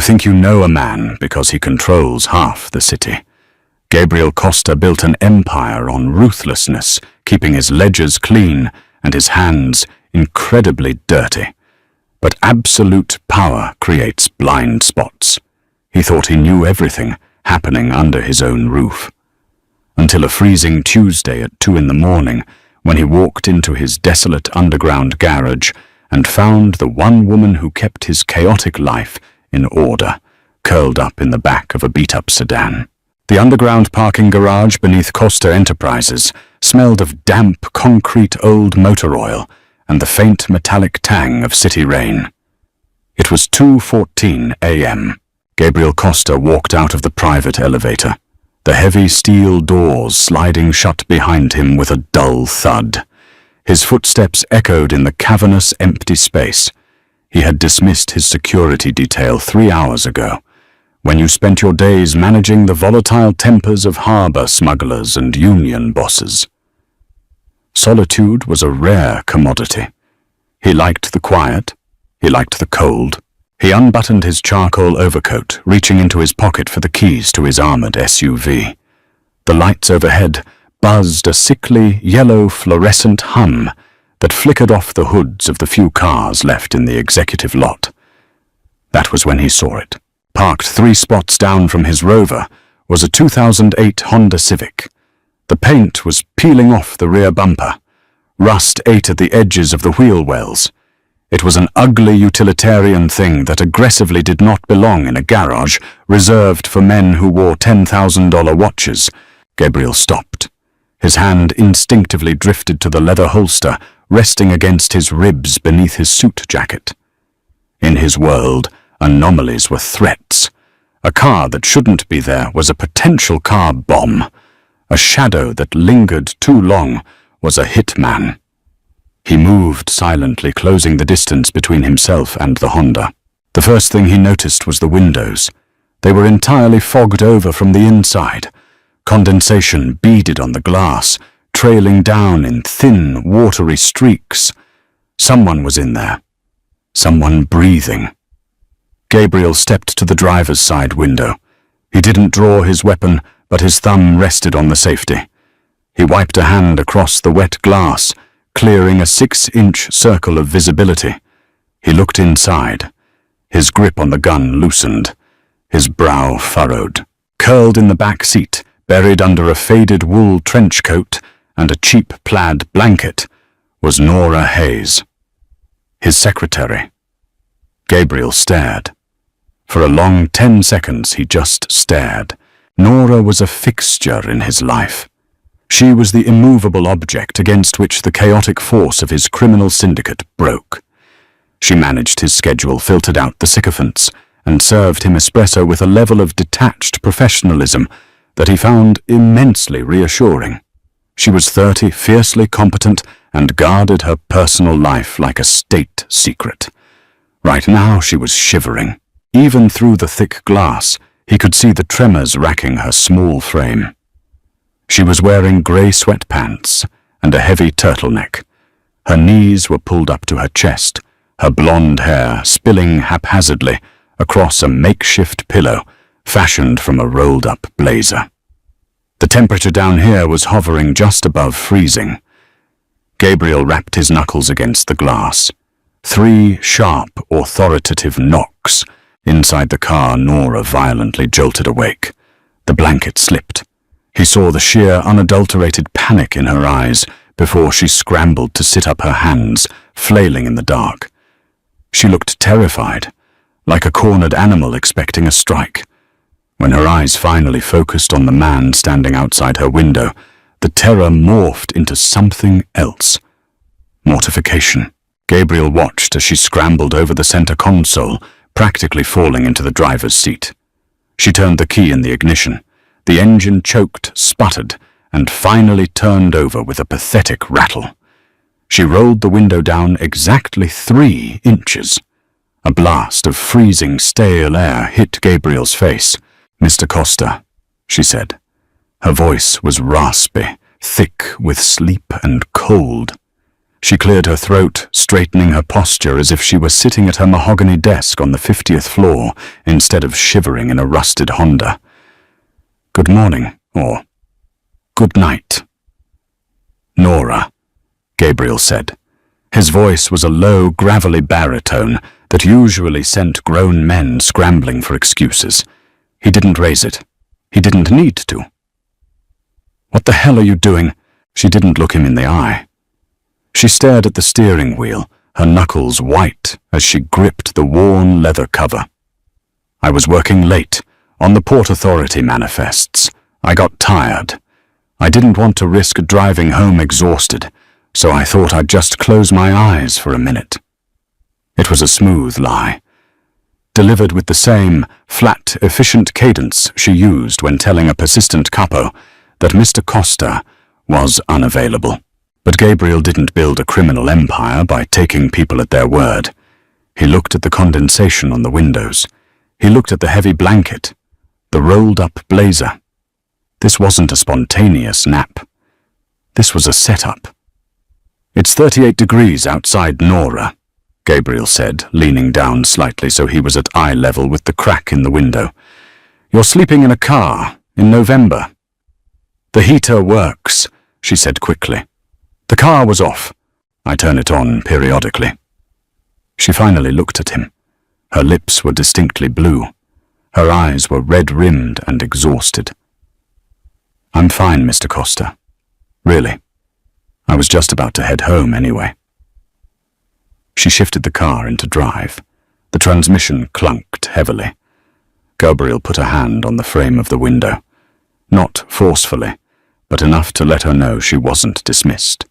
think you know a man because he controls half the city. Gabriel Costa built an empire on ruthlessness, keeping his ledgers clean and his hands incredibly dirty. But absolute power creates blind spots. He thought he knew everything happening under his own roof. Until a freezing Tuesday at 2 a.m, when he walked into his desolate underground garage and found the one woman who kept his chaotic life in order, curled up in the back of a beat-up sedan. The underground parking garage beneath Costa Enterprises smelled of damp, concrete old motor oil and the faint metallic tang of city rain. It was 2:14 a.m. Gabriel Costa walked out of the private elevator, the heavy steel doors sliding shut behind him with a dull thud. His footsteps echoed in the cavernous, empty space. He had dismissed his security detail 3 hours ago, when you spent your days managing the volatile tempers of harbor smugglers and union bosses. Solitude was a rare commodity. He liked the quiet. He liked the cold. He unbuttoned his charcoal overcoat, reaching into his pocket for the keys to his armored SUV. The lights overhead buzzed a sickly, yellow, fluorescent hum that flickered off the hoods of the few cars left in the executive lot. That was when he saw it. Parked 3 spots down from his Rover was a 2008 Honda Civic. The paint was peeling off the rear bumper. Rust ate at the edges of the wheel wells. It was an ugly utilitarian thing that aggressively did not belong in a garage reserved for men who wore $10,000 watches. Gabriel stopped. His hand instinctively drifted to the leather holster resting against his ribs beneath his suit jacket. In his world, anomalies were threats. A car that shouldn't be there was a potential car bomb. A shadow that lingered too long was a hitman. He moved silently, closing the distance between himself and the Honda. The first thing he noticed was the windows. They were entirely fogged over from the inside. Condensation beaded on the glass, trailing down in thin, watery streaks. Someone was in there. Someone breathing. Gabriel stepped to the driver's side window. He didn't draw his weapon, but his thumb rested on the safety. He wiped a hand across the wet glass, clearing a 6-inch circle of visibility. He looked inside. His grip on the gun loosened. His brow furrowed. Curled in the back seat, buried under a faded wool trench coat and a cheap plaid blanket, was Nora Hayes, his secretary. Gabriel stared. For a long 10 seconds he just stared. Nora was a fixture in his life. She was the immovable object against which the chaotic force of his criminal syndicate broke. She managed his schedule, filtered out the sycophants, and served him espresso with a level of detached professionalism that he found immensely reassuring. She was 30, fiercely competent, and guarded her personal life like a state secret. Right now she was shivering. Even through the thick glass, he could see the tremors racking her small frame. She was wearing grey sweatpants and a heavy turtleneck. Her knees were pulled up to her chest, her blonde hair spilling haphazardly across a makeshift pillow fashioned from a rolled-up blazer. The temperature down here was hovering just above freezing. Gabriel rapped his knuckles against the glass. 3 sharp, authoritative knocks. Inside the car, Nora violently jolted awake. The blanket slipped. He saw the sheer, unadulterated panic in her eyes before she scrambled to sit up, her hands flailing in the dark. She looked terrified, like a cornered animal expecting a strike. When her eyes finally focused on the man standing outside her window, the terror morphed into something else. Mortification. Gabriel watched as she scrambled over the center console, practically falling into the driver's seat. She turned the key in the ignition. The engine choked, sputtered, and finally turned over with a pathetic rattle. She rolled the window down exactly 3 inches. A blast of freezing, stale air hit Gabriel's face. "Mr. Costa," she said. Her voice was raspy, thick with sleep and cold. She cleared her throat, straightening her posture as if she were sitting at her mahogany desk on the 50th floor instead of shivering in a rusted Honda. "Good morning," or "Good night." "Nora," Gabriel said. His voice was a low, gravelly baritone that usually sent grown men scrambling for excuses. He didn't raise it. He didn't need to. "What the hell are you doing?" She didn't look him in the eye. She stared at the steering wheel, her knuckles white as she gripped the worn leather cover. "I was working late, on the Port Authority manifests. I got tired. I didn't want to risk driving home exhausted, so I thought I'd just close my eyes for a minute." It was a smooth lie, delivered with the same flat, efficient cadence she used when telling a persistent capo that Mr. Costa was unavailable. But Gabriel didn't build a criminal empire by taking people at their word. He looked at the condensation on the windows. He looked at the heavy blanket, the rolled-up blazer. This wasn't a spontaneous nap. This was a setup. "It's 38 degrees outside Nora," Gabriel said, leaning down slightly so he was at eye level with the crack in the window. "You're sleeping in a car in November." "The heater works," she said quickly. "The car was off. I turn it on periodically." She finally looked at him. Her lips were distinctly blue. Her eyes were red-rimmed and exhausted. "I'm fine, Mr. Costa. Really. I was just about to head home anyway." She shifted the car into drive. The transmission clunked heavily. Gabriel put a hand on the frame of the window. Not forcefully, but enough to let her know she wasn't dismissed.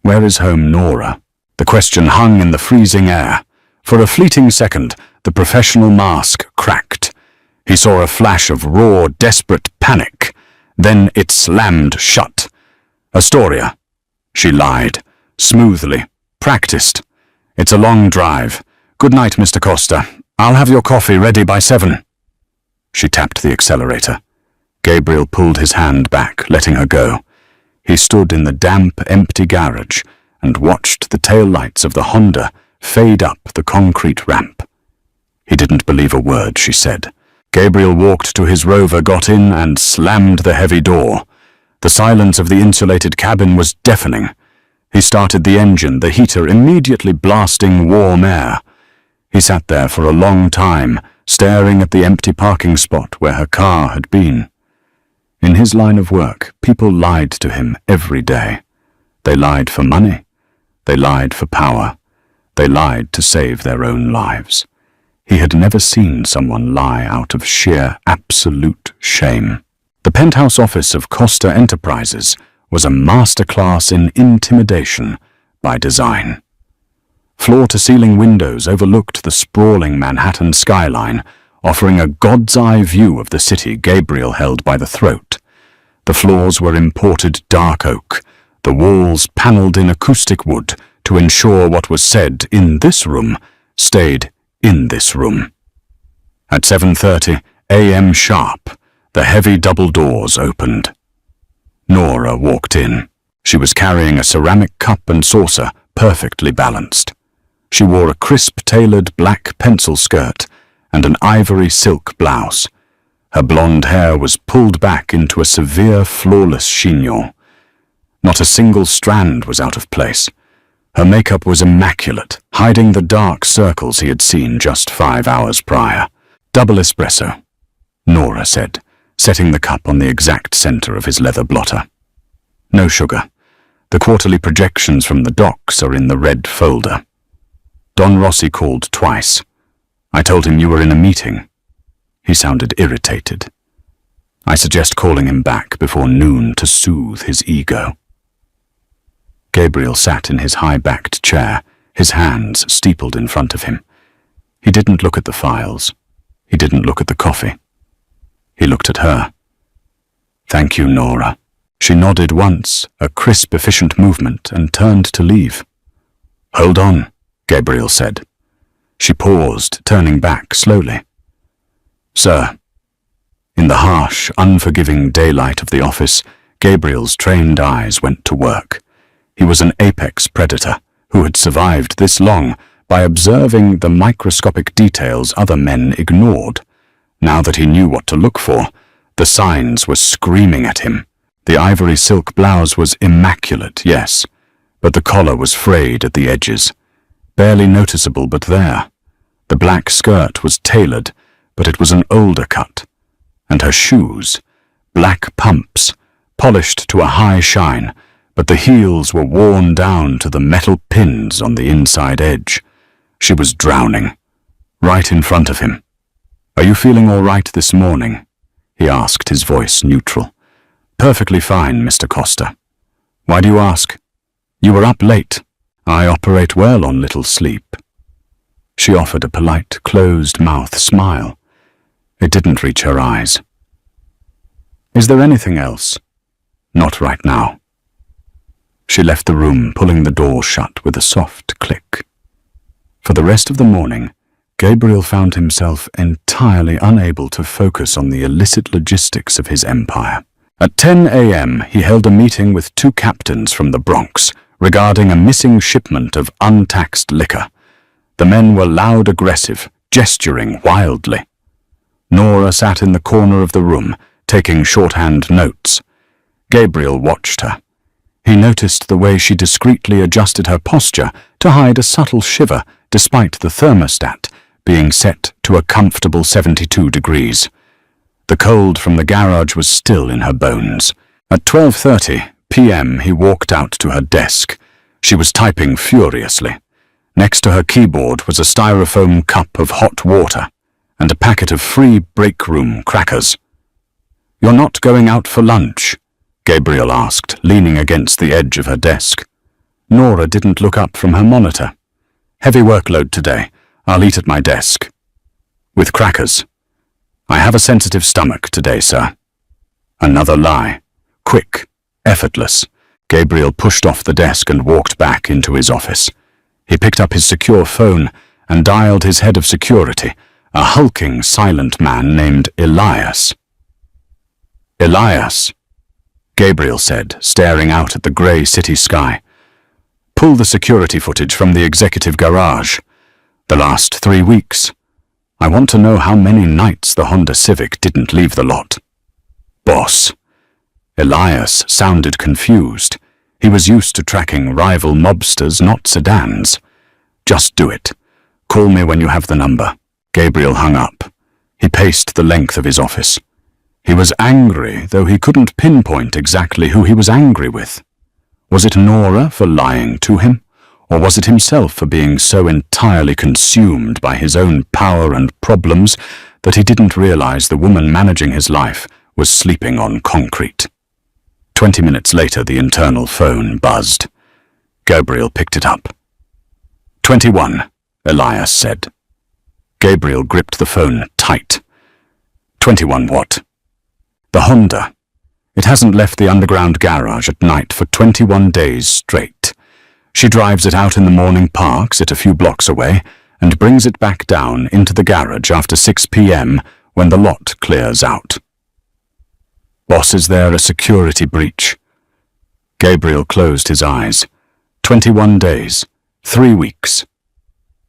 "Where is home, Nora?" The question hung in the freezing air. For a fleeting second, the professional mask cracked. He saw a flash of raw, desperate panic. Then it slammed shut. "Astoria." She lied, smoothly, practiced. "It's a long drive. Good night, Mr. Costa. I'll have your coffee ready by 7. She tapped the accelerator. Gabriel pulled his hand back, letting her go. He stood in the damp, empty garage and watched the taillights of the Honda fade up the concrete ramp. He didn't believe a word she said. Gabriel walked to his Rover, got in, and slammed the heavy door. The silence of the insulated cabin was deafening. He started the engine, the heater immediately blasting warm air. He sat there for a long time, staring at the empty parking spot where her car had been. In his line of work, people lied to him every day. They lied for money. They lied for power. They lied to save their own lives. He had never seen someone lie out of sheer, absolute shame. The penthouse office of Costa Enterprises was a masterclass in intimidation by design. Floor-to-ceiling windows overlooked the sprawling Manhattan skyline, offering a god's-eye view of the city Gabriel held by the throat. The floors were imported dark oak, the walls paneled in acoustic wood to ensure what was said in this room stayed in this room. At 7:30 a.m. sharp, the heavy double doors opened. Nora walked in. She was carrying a ceramic cup and saucer, perfectly balanced. She wore a crisp-tailored black pencil skirt and an ivory silk blouse. Her blonde hair was pulled back into a severe, flawless chignon. Not a single strand was out of place. Her makeup was immaculate, hiding the dark circles he had seen just 5 hours prior. "Double espresso," Nora said, setting the cup on the exact center of his leather blotter. "No sugar. The quarterly projections from the docs are in the red folder." Don Rossi called twice. "I told him you were in a meeting." He sounded irritated. "I suggest calling him back before noon to soothe his ego." Gabriel sat in his high-backed chair, his hands steepled in front of him. He didn't look at the files. He didn't look at the coffee. He looked at her. "Thank you, Nora." She nodded once, a crisp, efficient movement, and turned to leave. "Hold on," Gabriel said. She paused, turning back slowly. "Sir." In the harsh, unforgiving daylight of the office, Gabriel's trained eyes went to work. He was an apex predator who had survived this long by observing the microscopic details other men ignored. Now that he knew what to look for, the signs were screaming at him. The ivory silk blouse was immaculate, yes, but the collar was frayed at the edges. Barely noticeable, but there. The black skirt was tailored, but it was an older cut. And her shoes, black pumps, polished to a high shine, but the heels were worn down to the metal pins on the inside edge. She was drowning, right in front of him. "Are you feeling all right this morning?" he asked, his voice neutral. "Perfectly fine, Mr. Costa." "Why do you ask?" "You were up late." "I operate well on little sleep." She offered a polite, closed-mouth smile. It didn't reach her eyes. "Is there anything else?" "Not right now." She left the room, pulling the door shut with a soft click. For the rest of the morning, Gabriel found himself entirely unable to focus on the illicit logistics of his empire. At 10 a.m., he held a meeting with two captains from the Bronx regarding a missing shipment of untaxed liquor. The men were loud, aggressive, gesturing wildly. Nora sat in the corner of the room, taking shorthand notes. Gabriel watched her. He noticed the way she discreetly adjusted her posture to hide a subtle shiver despite the thermostat being set to a comfortable 72 degrees. The cold from the garage was still in her bones. At 12:30 p.m. he walked out to her desk. She was typing furiously. Next to her keyboard was a styrofoam cup of hot water and a packet of free break room crackers. "You're not going out for lunch?" Gabriel asked, leaning against the edge of her desk. Nora didn't look up from her monitor. "Heavy workload today. I'll eat at my desk." "With crackers." "I have a sensitive stomach today, sir." Another lie. Quick, effortless. Gabriel pushed off the desk and walked back into his office. He picked up his secure phone and dialed his head of security, a hulking, silent man named Elias. "Elias," Gabriel said, staring out at the grey city sky. "Pull the security footage from the executive garage. The last 3 weeks. I want to know how many nights the Honda Civic didn't leave the lot." "Boss." Elias sounded confused. He was used to tracking rival mobsters, not sedans. "Just do it. Call me when you have the number." Gabriel hung up. He paced the length of his office. He was angry, though he couldn't pinpoint exactly who he was angry with. Was it Nora for lying to him? Or was it himself for being so entirely consumed by his own power and problems that he didn't realize the woman managing his life was sleeping on concrete? 20 minutes later, the internal phone buzzed. Gabriel picked it up. 21, Elias said. Gabriel gripped the phone tight. 21 what? The Honda. It hasn't left the underground garage at night for 21 days straight. She drives it out in the morning, parks it a few blocks away, and brings it back down into the garage after 6 p.m. when the lot clears out. Boss, is there a security breach? Gabriel closed his eyes. 21 days. 3 weeks.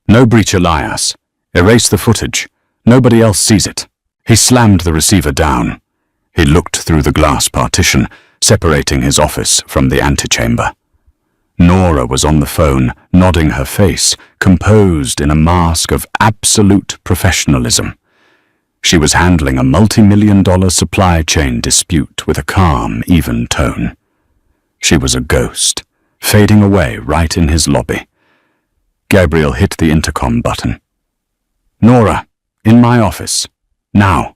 No breach, Elias. Erase the footage. Nobody else sees it. He slammed the receiver down. He looked through the glass partition, separating his office from the antechamber. Nora was on the phone, nodding her face, composed in a mask of absolute professionalism. She was handling a multi-million-dollar supply chain dispute with a calm, even tone. She was a ghost, fading away right in his lobby. Gabriel hit the intercom button. Nora, in my office. Now.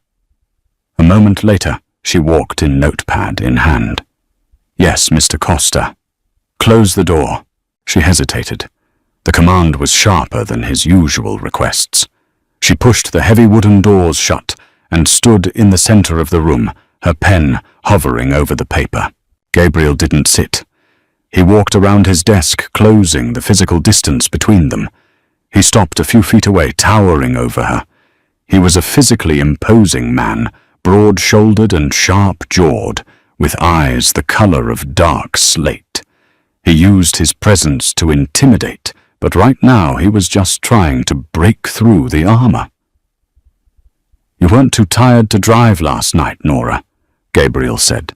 A moment later, she walked in, notepad in hand. Yes, Mr. Costa. Close the door. She hesitated. The command was sharper than his usual requests. She pushed the heavy wooden doors shut and stood in the center of the room, her pen hovering over the paper. Gabriel didn't sit. He walked around his desk, closing the physical distance between them. He stopped a few feet away, towering over her. He was a physically imposing man, broad-shouldered and sharp-jawed, with eyes the color of dark slate. He used his presence to intimidate, but right now he was just trying to break through the armor. "You weren't too tired to drive last night, Nora," Gabriel said.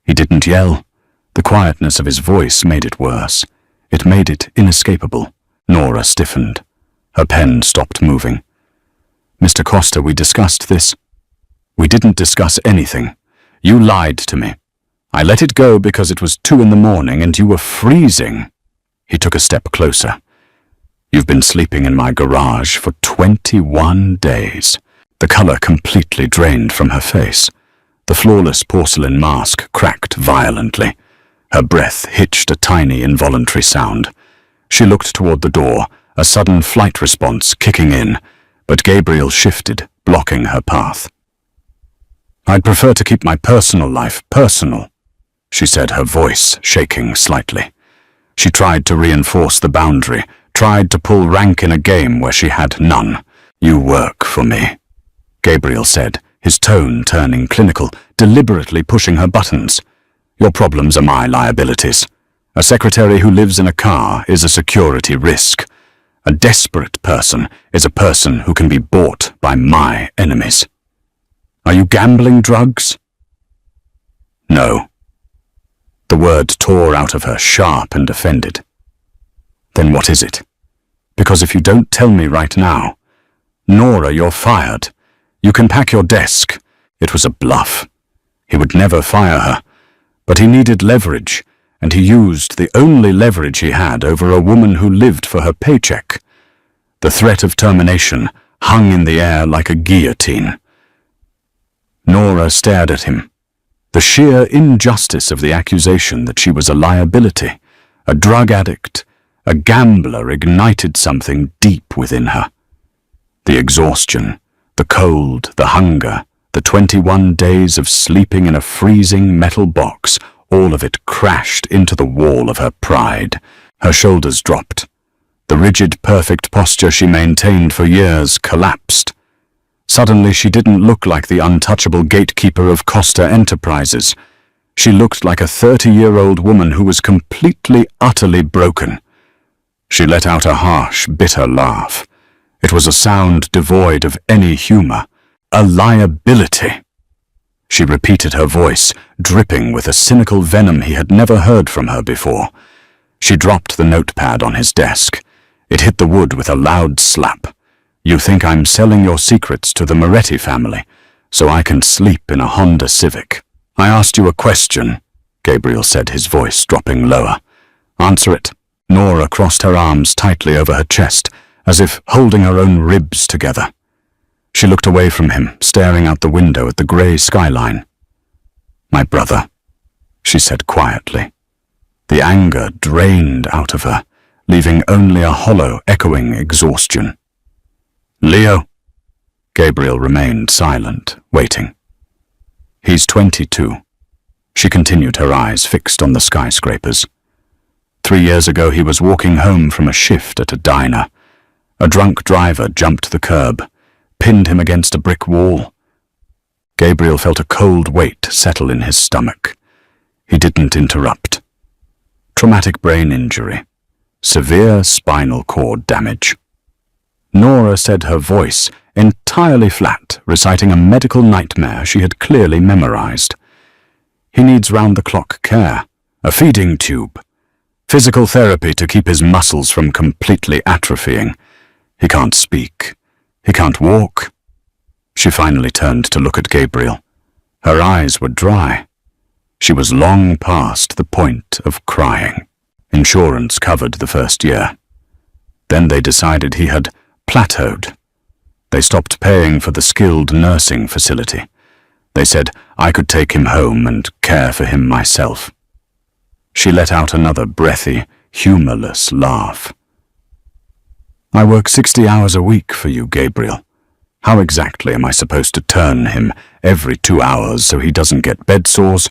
He didn't yell. The quietness of his voice made it worse. It made it inescapable. Nora stiffened. Her pen stopped moving. "Mr. Costa, we discussed this." "We didn't discuss anything. You lied to me. I let it go because it was 2 a.m. and you were freezing." He took a step closer. "You've been sleeping in my garage for 21 days. The color completely drained from her face. The flawless porcelain mask cracked violently. Her breath hitched a tiny involuntary sound. She looked toward the door, a sudden flight response kicking in, but Gabriel shifted, blocking her path. "I'd prefer to keep my personal life personal," she said, her voice shaking slightly. She tried to reinforce the boundary, tried to pull rank in a game where she had none. "You work for me," Gabriel said, his tone turning clinical, deliberately pushing her buttons. "Your problems are my liabilities. A secretary who lives in a car is a security risk. A desperate person is a person who can be bought by my enemies. Are you gambling drugs?" "No." The word tore out of her, sharp and offended. "Then what is it? Because if you don't tell me right now, Nora, you're fired. You can pack your desk." It was a bluff. He would never fire her, but he needed leverage, and he used the only leverage he had over a woman who lived for her paycheck. The threat of termination hung in the air like a guillotine. Nora stared at him. The sheer injustice of the accusation that she was a liability, a drug addict, a gambler ignited something deep within her. The exhaustion, the cold, the hunger, the 21 days of sleeping in a freezing metal box, all of it crashed into the wall of her pride. Her shoulders dropped. The rigid, perfect posture she maintained for years collapsed. Suddenly she didn't look like the untouchable gatekeeper of Costa Enterprises. She looked like a 30-year-old woman who was completely, utterly broken. She let out a harsh, bitter laugh. It was a sound devoid of any humor. "A liability." She repeated, her voice dripping with a cynical venom he had never heard from her before. She dropped the notepad on his desk. It hit the wood with a loud slap. "You think I'm selling your secrets to the Moretti family, so I can sleep in a Honda Civic." "I asked you a question," Gabriel said, his voice dropping lower. "Answer it." Nora crossed her arms tightly over her chest, as if holding her own ribs together. She looked away from him, staring out the window at the grey skyline. "My brother," she said quietly. The anger drained out of her, leaving only a hollow, echoing exhaustion. "Leo?" Gabriel remained silent, waiting. "He's 22. She continued, her eyes fixed on the skyscrapers. 3 years ago he was walking home from a shift at a diner. A drunk driver jumped the curb, pinned him against a brick wall. Gabriel felt a cold weight settle in his stomach. He didn't interrupt. Traumatic brain injury. Severe spinal cord damage. Nora said, her voice entirely flat, reciting a medical nightmare she had clearly memorized. He needs round-the-clock care, a feeding tube, physical therapy to keep his muscles from completely atrophying. He can't speak. He can't walk. She finally turned to look at Gabriel. Her eyes were dry. She was long past the point of crying. Insurance covered the first year. Then they decided he had plateaued. They stopped paying for the skilled nursing facility. They said I could take him home and care for him myself. She let out another breathy, humorless laugh. I work 60 hours a week for you, Gabriel. How exactly am I supposed to turn him every 2 hours so he doesn't get bed sores?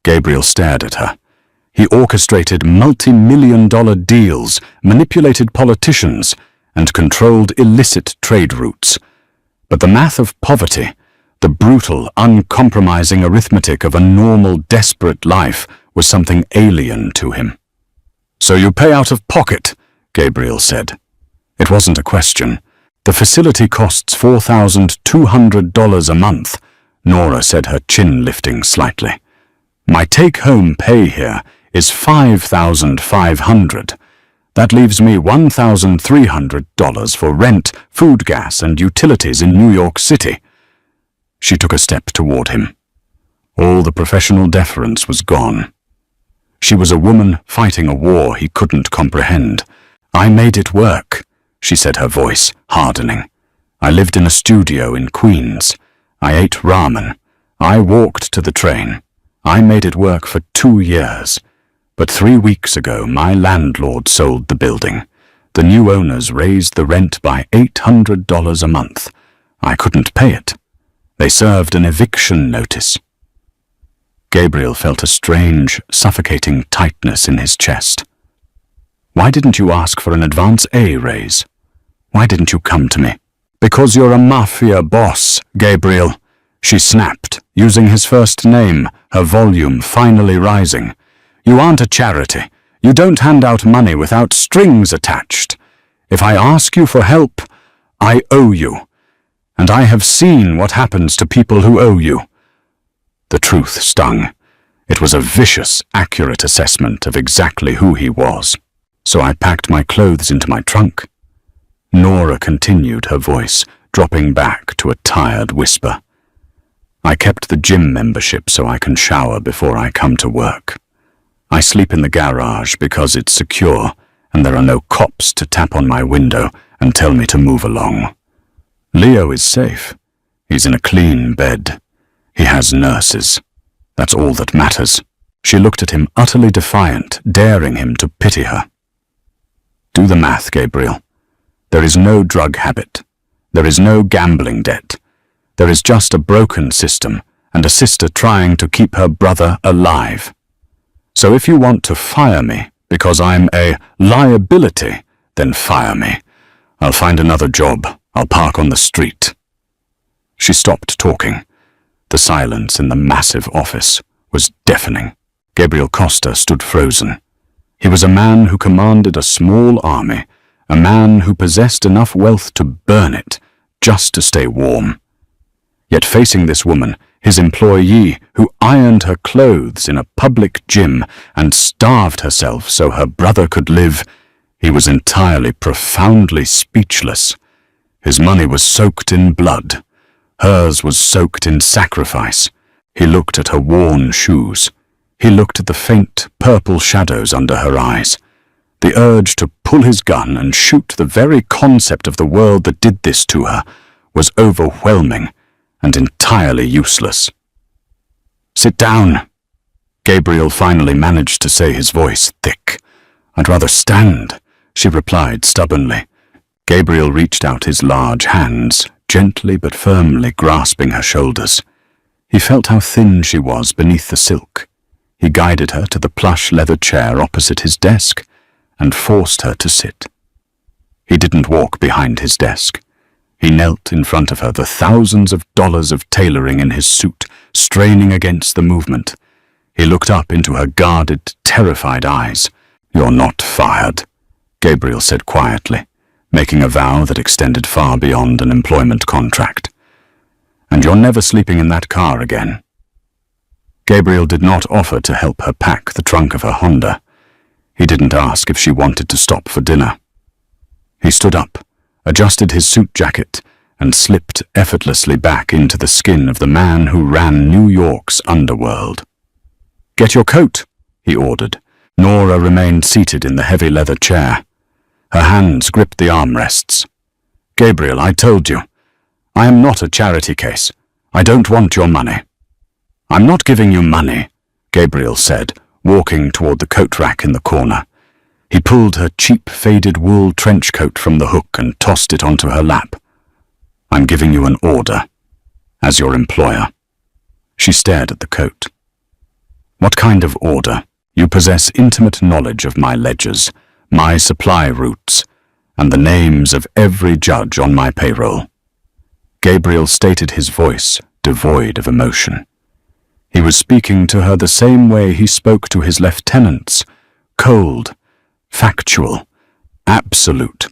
Gabriel stared at her. He orchestrated multi-million-dollar deals, manipulated politicians, and controlled illicit trade routes. But the math of poverty, the brutal, uncompromising arithmetic of a normal, desperate life, was something alien to him. "So you pay out of pocket," Gabriel said. It wasn't a question. "The facility costs $4,200 a month," Nora said, her chin lifting slightly. "My take-home pay here is $5,500. That leaves me $1,300 for rent, food, gas, and utilities in New York City." She took a step toward him. All the professional deference was gone. She was a woman fighting a war he couldn't comprehend. "I made it work," she said, her voice hardening. "I lived in a studio in Queens. I ate ramen. I walked to the train. I made it work for 2 years. But 3 weeks ago, my landlord sold the building. The new owners raised the rent by $800 a month. I couldn't pay it. They served an eviction notice." Gabriel felt a strange, suffocating tightness in his chest. "Why didn't you ask for an advance A raise? Why didn't you come to me?" "Because you're a mafia boss, Gabriel," she snapped, using his first name, her volume finally rising. "You aren't a charity. You don't hand out money without strings attached. If I ask you for help, I owe you. And I have seen what happens to people who owe you." The truth stung. It was a vicious, accurate assessment of exactly who he was. "So I packed my clothes into my trunk." Nora continued, her voice dropping back to a tired whisper. "I kept the gym membership so I can shower before I come to work. I sleep in the garage because it's secure and there are no cops to tap on my window and tell me to move along. Leo is safe. He's in a clean bed. He has nurses. That's all that matters." She looked at him, utterly defiant, daring him to pity her. "Do the math, Gabriel. There is no drug habit. There is no gambling debt. There is just a broken system and a sister trying to keep her brother alive. So if you want to fire me because I'm a liability, then fire me. I'll find another job. I'll park on the street." She stopped talking. The silence in the massive office was deafening. Gabriel Costa stood frozen. He was a man who commanded a small army, a man who possessed enough wealth to burn it just to stay warm. Yet facing this woman, his employee who ironed her clothes in a public gym and starved herself so her brother could live, he was entirely, profoundly speechless. His money was soaked in blood. Hers was soaked in sacrifice. He looked at her worn shoes. He looked at the faint, purple shadows under her eyes. The urge to pull his gun and shoot the very concept of the world that did this to her was overwhelming and entirely useless. "Sit down," Gabriel finally managed to say, his voice thick. "I'd rather stand," she replied stubbornly. Gabriel reached out his large hands, gently but firmly grasping her shoulders. He felt how thin she was beneath the silk. He guided her to the plush leather chair opposite his desk and forced her to sit. He didn't walk behind his desk. He knelt in front of her, the thousands of dollars of tailoring in his suit straining against the movement. He looked up into her guarded, terrified eyes. "You're not fired," Gabriel said quietly, making a vow that extended far beyond an employment contract. "And you're never sleeping in that car again." Gabriel did not offer to help her pack the trunk of her Honda. He didn't ask if she wanted to stop for dinner. He stood up, adjusted his suit jacket, and slipped effortlessly back into the skin of the man who ran New York's underworld. "Get your coat," he ordered. Nora remained seated in the heavy leather chair. Her hands gripped the armrests. "Gabriel, I told you. I am not a charity case. I don't want your money." "I'm not giving you money," Gabriel said, walking toward the coat rack in the corner. He pulled her cheap faded wool trench coat from the hook and tossed it onto her lap. "I'm giving you an order, as your employer." She stared at the coat. "What kind of order? You possess intimate knowledge of my ledgers, my supply routes, and the names of every judge on my payroll." Gabriel stated, his voice devoid of emotion. He was speaking to her the same way he spoke to his lieutenants, cold, factual, absolute.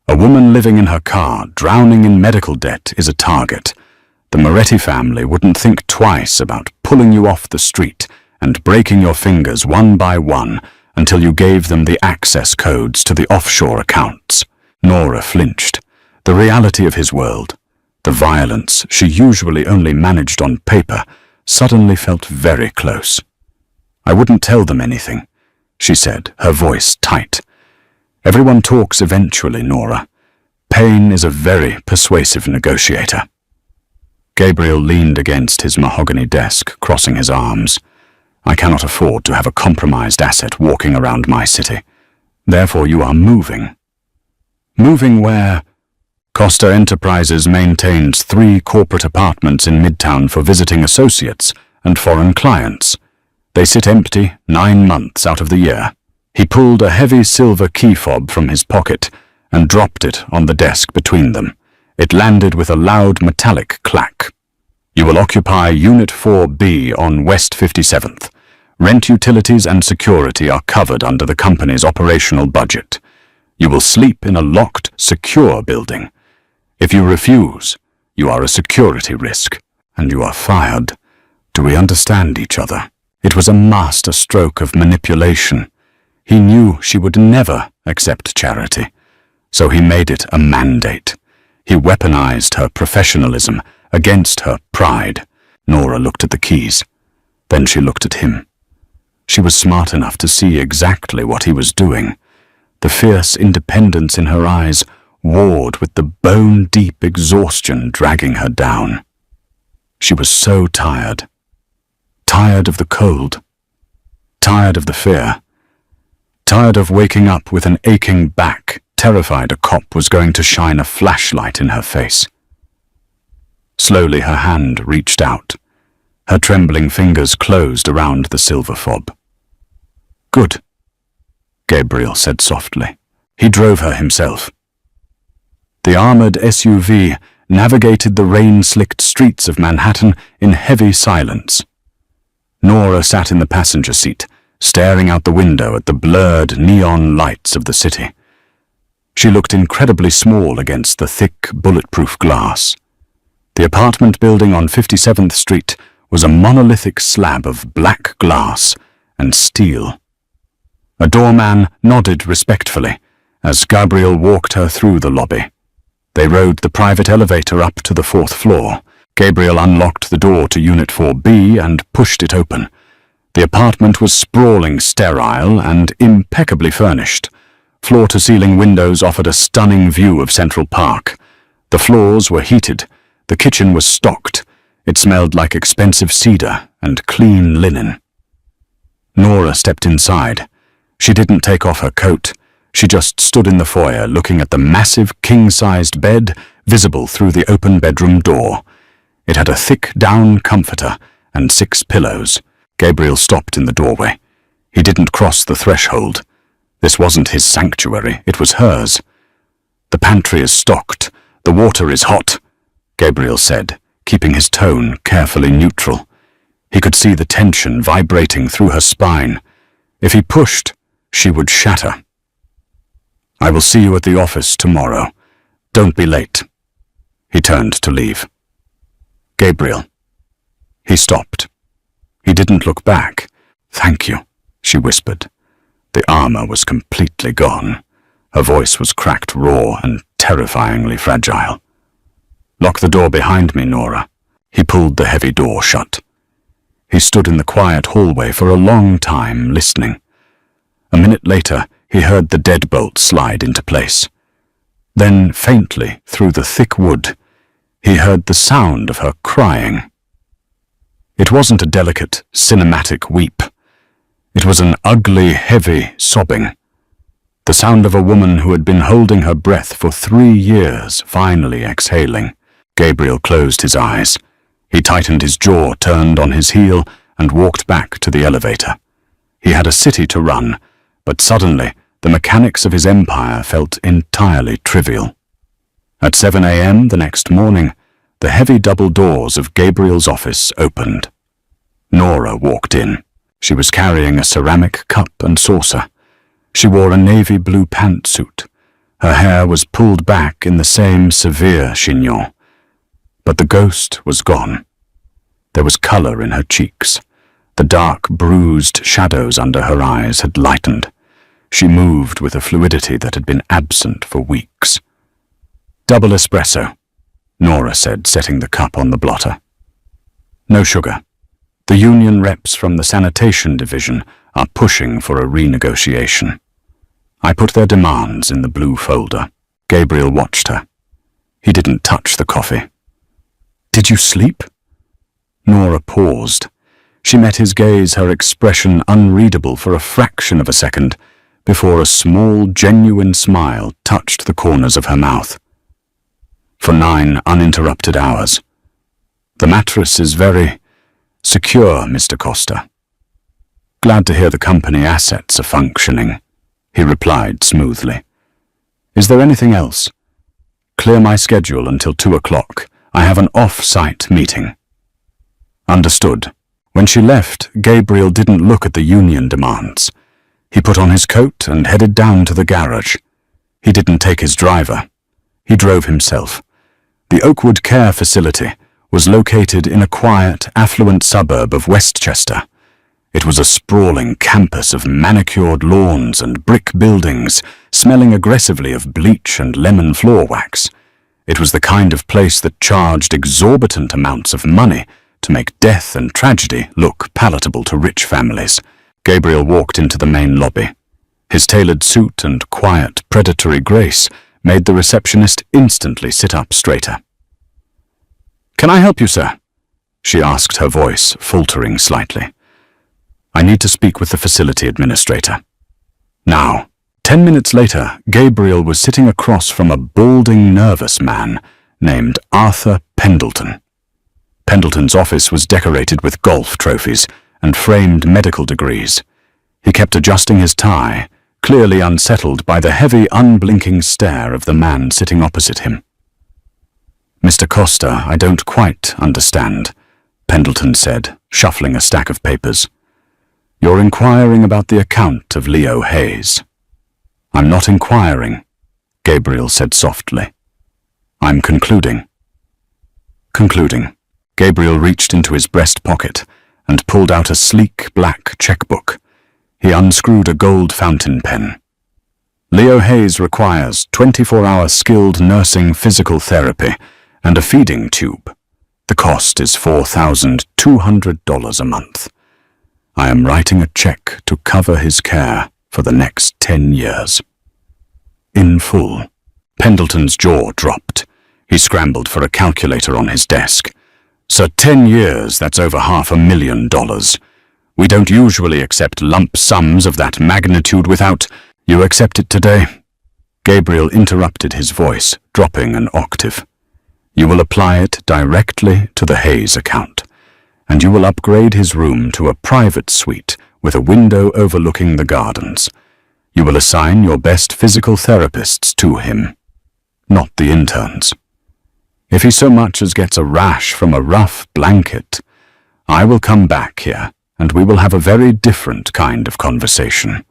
A woman living in her car, drowning in medical debt, is a target. The Moretti family wouldn't think twice about pulling you off the street and breaking your fingers one by one until you gave them the access codes to the offshore accounts. Nora flinched. The reality of his world, the violence she usually only managed on paper, suddenly felt very close. "I wouldn't tell them anything," she said, her voice tight. "Everyone talks eventually, Nora. Pain is a very persuasive negotiator." Gabriel leaned against his mahogany desk, crossing his arms. "I cannot afford to have a compromised asset walking around my city. Therefore you are moving." "Moving where?" "Costa Enterprises maintains 3 corporate apartments in Midtown for visiting associates and foreign clients. They sit empty 9 months out of the year." He pulled a heavy silver key fob from his pocket and dropped it on the desk between them. It landed with a loud metallic clack. "You will occupy Unit 4B on West 57th. Rent, utilities and security are covered under the company's operational budget. You will sleep in a locked, secure building. If you refuse, you are a security risk, and you are fired. Do we understand each other?" It was a master stroke of manipulation. He knew she would never accept charity, so he made it a mandate. He weaponized her professionalism against her pride. Nora looked at the keys. Then she looked at him. She was smart enough to see exactly what he was doing. The fierce independence in her eyes warred with the bone-deep exhaustion dragging her down. She was so tired. Tired of the cold. Tired of the fear. Tired of waking up with an aching back, terrified a cop was going to shine a flashlight in her face. Slowly her hand reached out. Her trembling fingers closed around the silver fob. "Good," Gabriel said softly. He drove her himself. The armored SUV navigated the rain-slicked streets of Manhattan in heavy silence. Nora sat in the passenger seat, staring out the window at the blurred neon lights of the city. She looked incredibly small against the thick, bulletproof glass. The apartment building on 57th Street was a monolithic slab of black glass and steel. A doorman nodded respectfully as Gabriel walked her through the lobby. They rode the private elevator up to the 4th floor. Gabriel unlocked the door to Unit 4B and pushed it open. The apartment was sprawling, sterile, and impeccably furnished. Floor-to-ceiling windows offered a stunning view of Central Park. The floors were heated. The kitchen was stocked. It smelled like expensive cedar and clean linen. Nora stepped inside. She didn't take off her coat. She just stood in the foyer looking at the massive king-sized bed visible through the open bedroom door. It had a thick down comforter and 6 pillows. Gabriel stopped in the doorway. He didn't cross the threshold. This wasn't his sanctuary, it was hers. "The pantry is stocked. The water is hot," Gabriel said, keeping his tone carefully neutral. He could see the tension vibrating through her spine. If he pushed, she would shatter. "I will see you at the office tomorrow. Don't be late." He turned to leave. "Gabriel." He stopped. He didn't look back. "Thank you," she whispered. The armor was completely gone. Her voice was cracked raw and terrifyingly fragile. "Lock the door behind me, Nora." He pulled the heavy door shut. He stood in the quiet hallway for a long time, listening. A minute later, he heard the deadbolt slide into place. Then, faintly, through the thick wood, he heard the sound of her crying. It wasn't a delicate, cinematic weep. It was an ugly, heavy sobbing. The sound of a woman who had been holding her breath for 3 years, finally exhaling. Gabriel closed his eyes. He tightened his jaw, turned on his heel, and walked back to the elevator. He had a city to run, but suddenly the mechanics of his empire felt entirely trivial. At 7 a.m. the next morning, the heavy double doors of Gabriel's office opened. Nora walked in. She was carrying a ceramic cup and saucer. She wore a navy blue pantsuit. Her hair was pulled back in the same severe chignon. But the ghost was gone. There was color in her cheeks. The dark, bruised shadows under her eyes had lightened. She moved with a fluidity that had been absent for weeks. "Double espresso," Nora said, setting the cup on the blotter. "No sugar. The union reps from the sanitation division are pushing for a renegotiation." I put their demands in the blue folder. Gabriel watched her. He didn't touch the coffee. "Did you sleep?" Nora paused. She met his gaze, her expression unreadable for a fraction of a second, before a small, genuine smile touched the corners of her mouth. "For 9 uninterrupted hours. The mattress is very secure, Mr. Costa." "Glad to hear the company assets are functioning," he replied smoothly. "Is there anything else?" "Clear my schedule until 2 o'clock. I have an off-site meeting." "Understood." When she left, Gabriel didn't look at the union demands. He put on his coat and headed down to the garage. He didn't take his driver. He drove himself. The Oakwood Care Facility was located in a quiet, affluent suburb of Westchester. It was a sprawling campus of manicured lawns and brick buildings, smelling aggressively of bleach and lemon floor wax. It was the kind of place that charged exorbitant amounts of money to make death and tragedy look palatable to rich families. Gabriel walked into the main lobby. His tailored suit and quiet, predatory grace made the receptionist instantly sit up straighter. "Can I help you, sir?" she asked, her voice faltering slightly. "I need to speak with the facility administrator." Now. 10 minutes later, Gabriel was sitting across from a balding, nervous man named Arthur Pendleton. Pendleton's office was decorated with golf trophies and framed medical degrees. He kept adjusting his tie, clearly unsettled by the heavy, unblinking stare of the man sitting opposite him. "Mr. Costa, I don't quite understand," Pendleton said, shuffling a stack of papers. "You're inquiring about the account of Leo Hayes." "I'm not inquiring," Gabriel said softly. "I'm concluding." Concluding. Gabriel reached into his breast pocket and pulled out a sleek black checkbook. He unscrewed a gold fountain pen. "Leo Hayes requires 24-hour skilled nursing physical therapy and a feeding tube. The cost is $4,200 a month. I am writing a check to cover his care for the next 10 years. In full." Pendleton's jaw dropped. He scrambled for a calculator on his desk. "So 10 years, that's over $500,000. We don't usually accept lump sums of that magnitude without—" "You accept it today?" Gabriel interrupted his voice, dropping an octave. "You will apply it directly to the Hayes account, and you will upgrade his room to a private suite with a window overlooking the gardens. You will assign your best physical therapists to him, not the interns. If he so much as gets a rash from a rough blanket, I will come back here, and we will have a very different kind of conversation.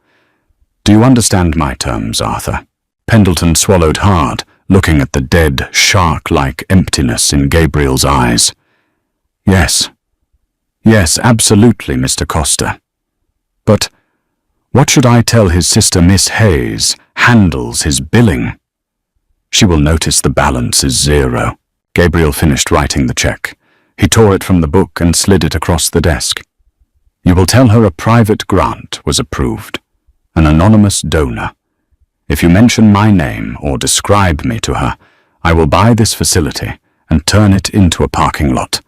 Do you understand my terms, Arthur?" Pendleton swallowed hard, looking at the dead, shark-like emptiness in Gabriel's eyes. "Yes. Yes, absolutely, Mr. Costa. But what should I tell his sister Miss Hayes handles his billing? She will notice the balance is 0. Gabriel finished writing the check. He tore it from the book and slid it across the desk. "You will tell her a private grant was approved. An anonymous donor. If you mention my name or describe me to her, I will buy this facility and turn it into a parking lot.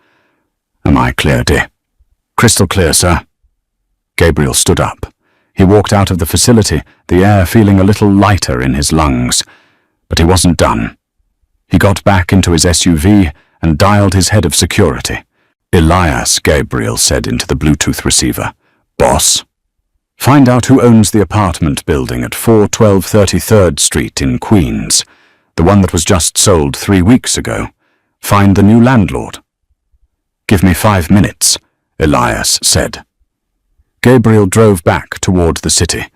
Am I clear, dear?" "Crystal clear, sir." Gabriel stood up. He walked out of the facility, the air feeling a little lighter in his lungs. But he wasn't done. He got back into his SUV and dialed his head of security. "Elias," Gabriel said into the Bluetooth receiver. "Boss? Find out who owns the apartment building at 412 33rd Street in Queens, the one that was just sold 3 weeks ago. Find the new landlord." "Give me 5 minutes," Elias said. Gabriel drove back toward the city.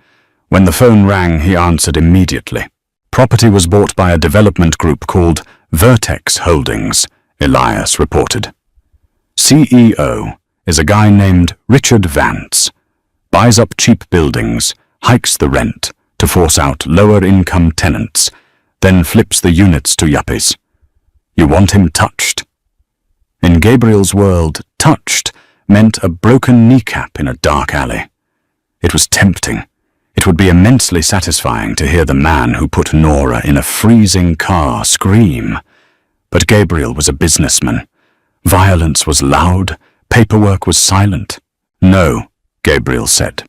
When the phone rang, he answered immediately. Property was bought by a development group called Vertex Holdings, Elias reported. CEO is a guy named Richard Vance. Buys up cheap buildings, hikes the rent to force out lower-income tenants, then flips the units to yuppies. You want him touched. In Gabriel's world, touched meant a broken kneecap in a dark alley. It was tempting. It would be immensely satisfying to hear the man who put Nora in a freezing car scream. But Gabriel was a businessman. Violence was loud, paperwork was silent. No, Gabriel said.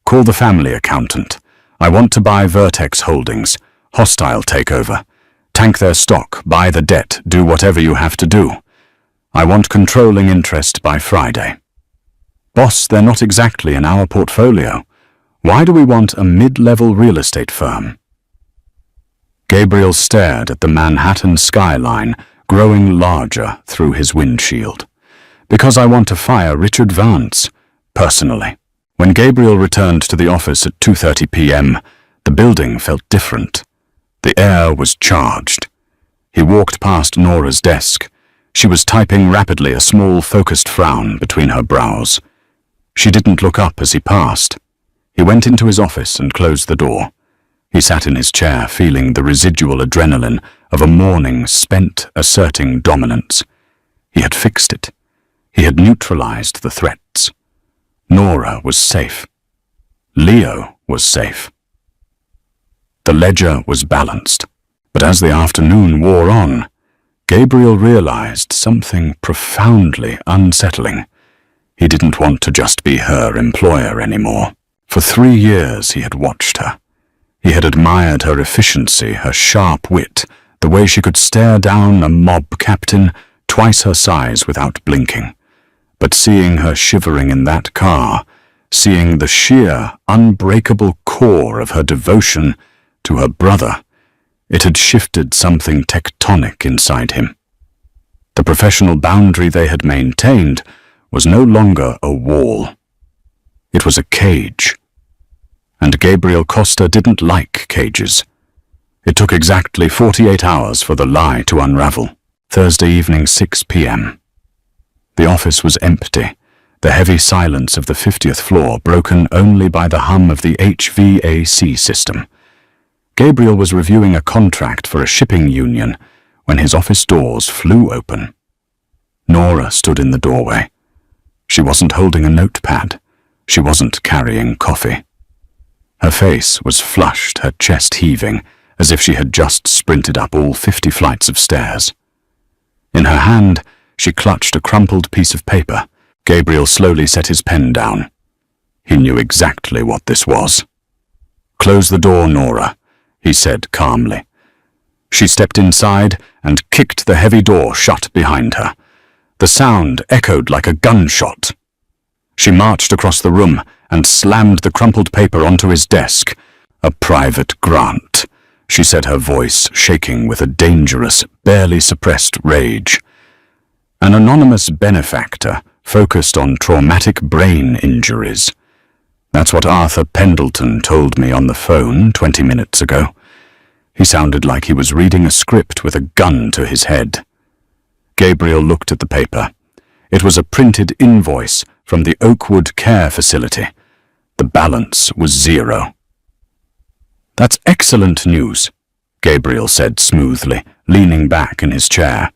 Call the family accountant. I want to buy Vertex Holdings. Hostile takeover. Tank their stock, buy the debt, do whatever you have to do. I want controlling interest by Friday. Boss, they're not exactly in our portfolio. Why do we want a mid-level real estate firm? Gabriel stared at the Manhattan skyline growing larger through his windshield. Because I want to fire Richard Vance, personally. When Gabriel returned to the office at 2:30 p.m., the building felt different. The air was charged. He walked past Nora's desk. She was typing rapidly, a small, focused frown between her brows. She didn't look up as he passed. He went into his office and closed the door. He sat in his chair, feeling the residual adrenaline of a morning spent asserting dominance. He had fixed it. He had neutralized the threats. Nora was safe. Leo was safe. The ledger was balanced. But as the afternoon wore on, Gabriel realized something profoundly unsettling. He didn't want to just be her employer anymore. For 3 years he had watched her. He had admired her efficiency, her sharp wit, the way she could stare down a mob captain twice her size without blinking. But seeing her shivering in that car, seeing the sheer, unbreakable core of her devotion to her brother, it had shifted something tectonic inside him. The professional boundary they had maintained was no longer a wall. It was a cage. And Gabriel Costa didn't like cages. It took exactly 48 hours for the lie to unravel. Thursday evening, 6 p.m. The office was empty, the heavy silence of the 50th floor broken only by the hum of the HVAC system. Gabriel was reviewing a contract for a shipping union when his office doors flew open. Nora stood in the doorway. She wasn't holding a notepad. She wasn't carrying coffee. Her face was flushed, her chest heaving, as if she had just sprinted up all 50 flights of stairs. In her hand, she clutched a crumpled piece of paper. Gabriel slowly set his pen down. He knew exactly what this was. "Close the door, Nora," he said calmly. She stepped inside and kicked the heavy door shut behind her. The sound echoed like a gunshot. She marched across the room and slammed the crumpled paper onto his desk. "A private grant," she said, her voice shaking with a dangerous, barely suppressed rage. "An anonymous benefactor focused on traumatic brain injuries. That's what Arthur Pendleton told me on the phone 20 minutes ago." He sounded like he was reading a script with a gun to his head. Gabriel looked at the paper. It was a printed invoice from the Oakwood Care Facility. The balance was 0. "That's excellent news," Gabriel said smoothly, leaning back in his chair.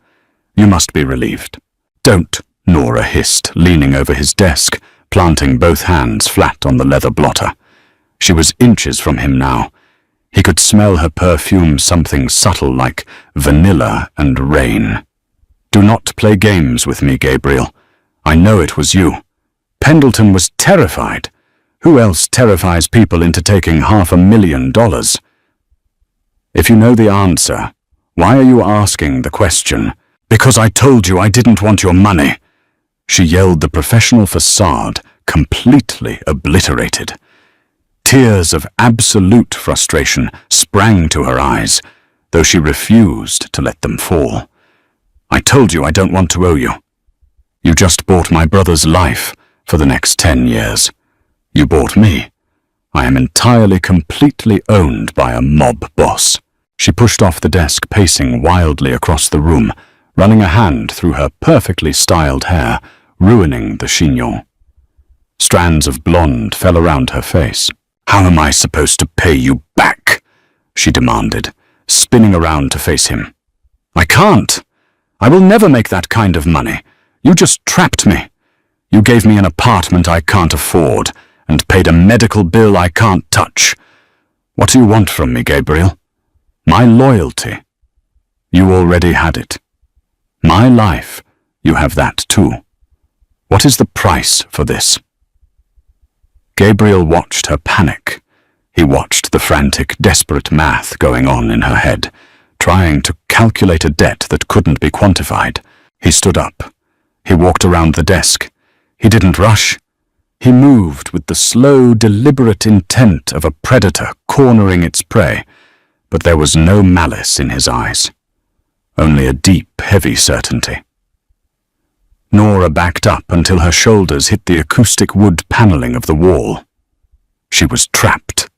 "You must be relieved." "Don't," Nora hissed, leaning over his desk, planting both hands flat on the leather blotter. She was inches from him now. He could smell her perfume, something subtle like vanilla and rain. "Do not play games with me, Gabriel. I know it was you. Pendleton was terrified. Who else terrifies people into taking $500,000? If you know the answer, why are you asking the question?" "Because I told you I didn't want your money," she yelled, the professional facade completely obliterated. Tears of absolute frustration sprang to her eyes, though she refused to let them fall. "I told you I don't want to owe you. You just bought my brother's life for the next 10 years. You bought me. I am entirely, completely owned by a mob boss." She pushed off the desk, pacing wildly across the room, running a hand through her perfectly styled hair, ruining the chignon. Strands of blonde fell around her face. "How am I supposed to pay you back?" she demanded, spinning around to face him. "I can't. I will never make that kind of money. You just trapped me. You gave me an apartment I can't afford, and paid a medical bill I can't touch. What do you want from me, Gabriel? My loyalty. You already had it. My life, you have that too. What is the price for this?" Gabriel watched her panic. He watched the frantic, desperate math going on in her head, trying to calculate a debt that couldn't be quantified. He stood up. He walked around the desk. He didn't rush. He moved with the slow, deliberate intent of a predator cornering its prey, but there was no malice in his eyes, only a deep, heavy certainty. Nora backed up until her shoulders hit the acoustic wood paneling of the wall. She was trapped.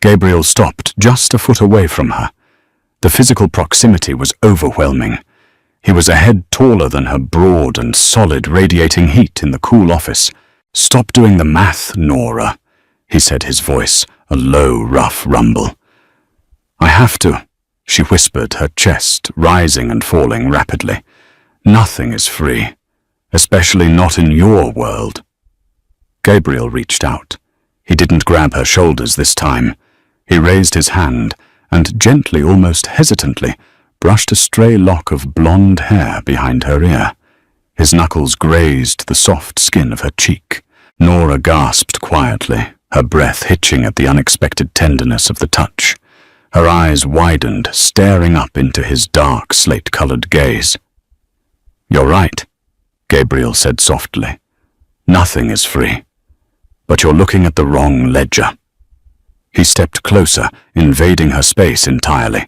Gabriel stopped just a foot away from her. The physical proximity was overwhelming. He was a head taller than her, broad and solid, radiating heat in the cool office. "Stop doing the math, Nora," he said, his voice a low, rough rumble. "I have to," she whispered, her chest rising and falling rapidly. "Nothing is free, especially not in your world." Gabriel reached out. He didn't grab her shoulders this time. He raised his hand and gently, almost hesitantly, brushed a stray lock of blonde hair behind her ear. His knuckles grazed the soft skin of her cheek. Nora gasped quietly, her breath hitching at the unexpected tenderness of the touch. Her eyes widened, staring up into his dark, slate-colored gaze. "You're right," Gabriel said softly. "Nothing is free. But you're looking at the wrong ledger." He stepped closer, invading her space entirely.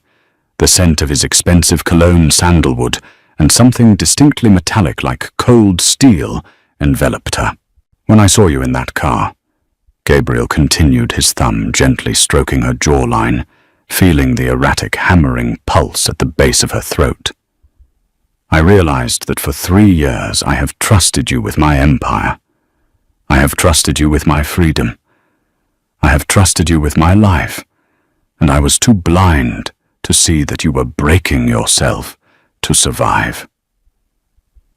The scent of his expensive cologne sandalwood and something distinctly metallic like cold steel enveloped her. "When I saw you in that car," Gabriel continued, his thumb gently stroking her jawline, feeling the erratic hammering pulse at the base of her throat, "I realized that for 3 years I have trusted you with my empire. I have trusted you with my freedom. I have trusted you with my life, and I was too blind to see that you were breaking yourself to survive."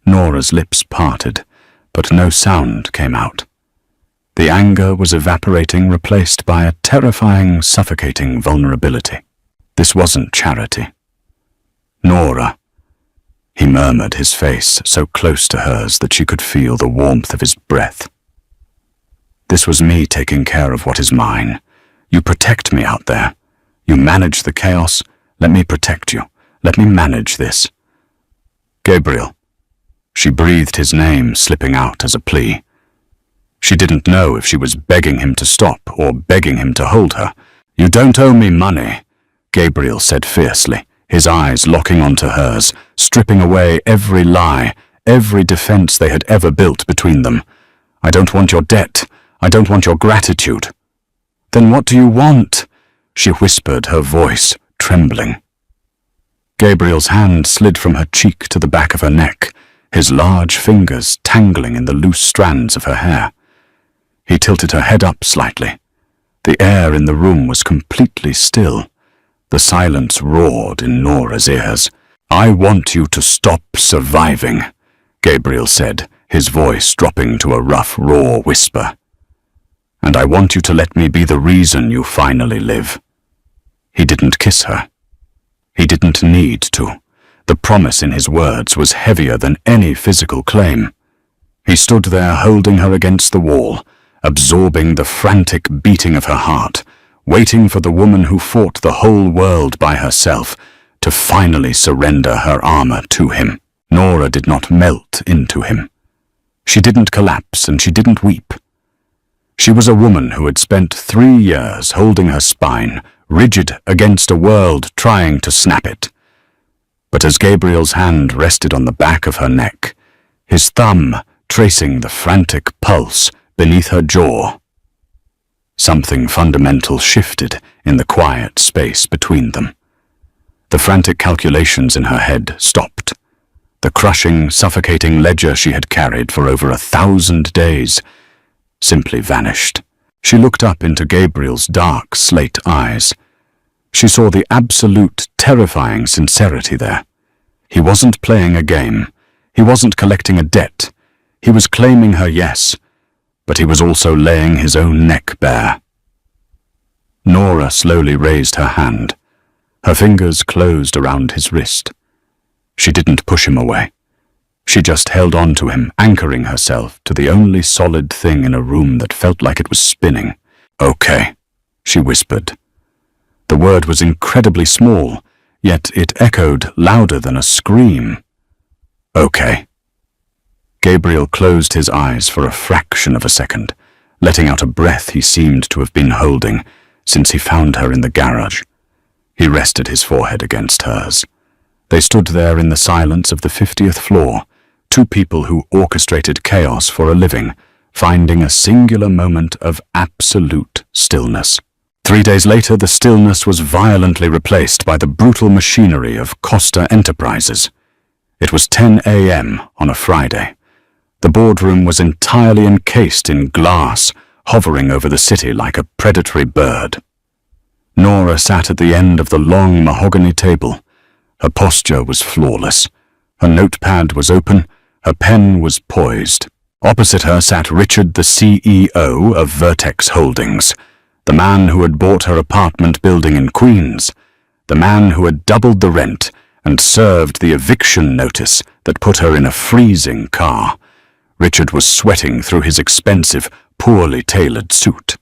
Nora's lips parted, but no sound came out. The anger was evaporating, replaced by a terrifying, suffocating vulnerability. This wasn't charity. "Nora," he murmured, his face so close to hers that she could feel the warmth of his breath. "This was me taking care of what is mine. You protect me out there. You manage the chaos. Let me protect you. Let me manage this." "Gabriel." She breathed his name, slipping out as a plea. She didn't know if she was begging him to stop or begging him to hold her. "You don't owe me money," Gabriel said fiercely, his eyes locking onto hers, stripping away every lie, every defense they had ever built between them. "I don't want your debt. I don't want your gratitude." "Then what do you want?" she whispered, her voice trembling. Gabriel's hand slid from her cheek to the back of her neck, his large fingers tangling in the loose strands of her hair. He tilted her head up slightly. The air in the room was completely still. The silence roared in Nora's ears. "I want you to stop surviving," Gabriel said, his voice dropping to a rough, raw whisper. "And I want you to let me be the reason you finally live." He didn't kiss her. He didn't need to. The promise in his words was heavier than any physical claim. He stood there holding her against the wall, absorbing the frantic beating of her heart, waiting for the woman who fought the whole world by herself to finally surrender her armor to him. Nora did not melt into him. She didn't collapse and she didn't weep. She was a woman who had spent 3 years holding her spine, rigid against a world trying to snap it. But as Gabriel's hand rested on the back of her neck, his thumb tracing the frantic pulse beneath her jaw, Something fundamental shifted in the quiet space between them. The frantic calculations in her head stopped. The crushing, suffocating ledger she had carried for over 1,000 days simply vanished. She looked up into Gabriel's dark slate eyes. She saw the absolute, terrifying sincerity there. He wasn't playing a game. He wasn't collecting a debt. He was claiming her yes, but he was also laying his own neck bare. Nora slowly raised her hand. Her fingers closed around his wrist. She didn't push him away. She just held on to him, anchoring herself to the only solid thing in a room that felt like it was spinning. "Okay," she whispered. The word was incredibly small, yet it echoed louder than a scream. "Okay." Gabriel closed his eyes for a fraction of a second, letting out a breath he seemed to have been holding since he found her in the garage. He rested his forehead against hers. They stood there in the silence of the 50th floor, two people who orchestrated chaos for a living, finding a singular moment of absolute stillness. 3 days later, the stillness was violently replaced by the brutal machinery of Costa Enterprises. It was 10 a.m. on a Friday. The boardroom was entirely encased in glass, hovering over the city like a predatory bird. Nora sat at the end of the long mahogany table. Her posture was flawless. Her notepad was open. Her pen was poised. Opposite her sat Richard, the CEO of Vertex Holdings, the man who had bought her apartment building in Queens, the man who had doubled the rent and served the eviction notice that put her in a freezing car. Richard was sweating through his expensive, poorly tailored suit.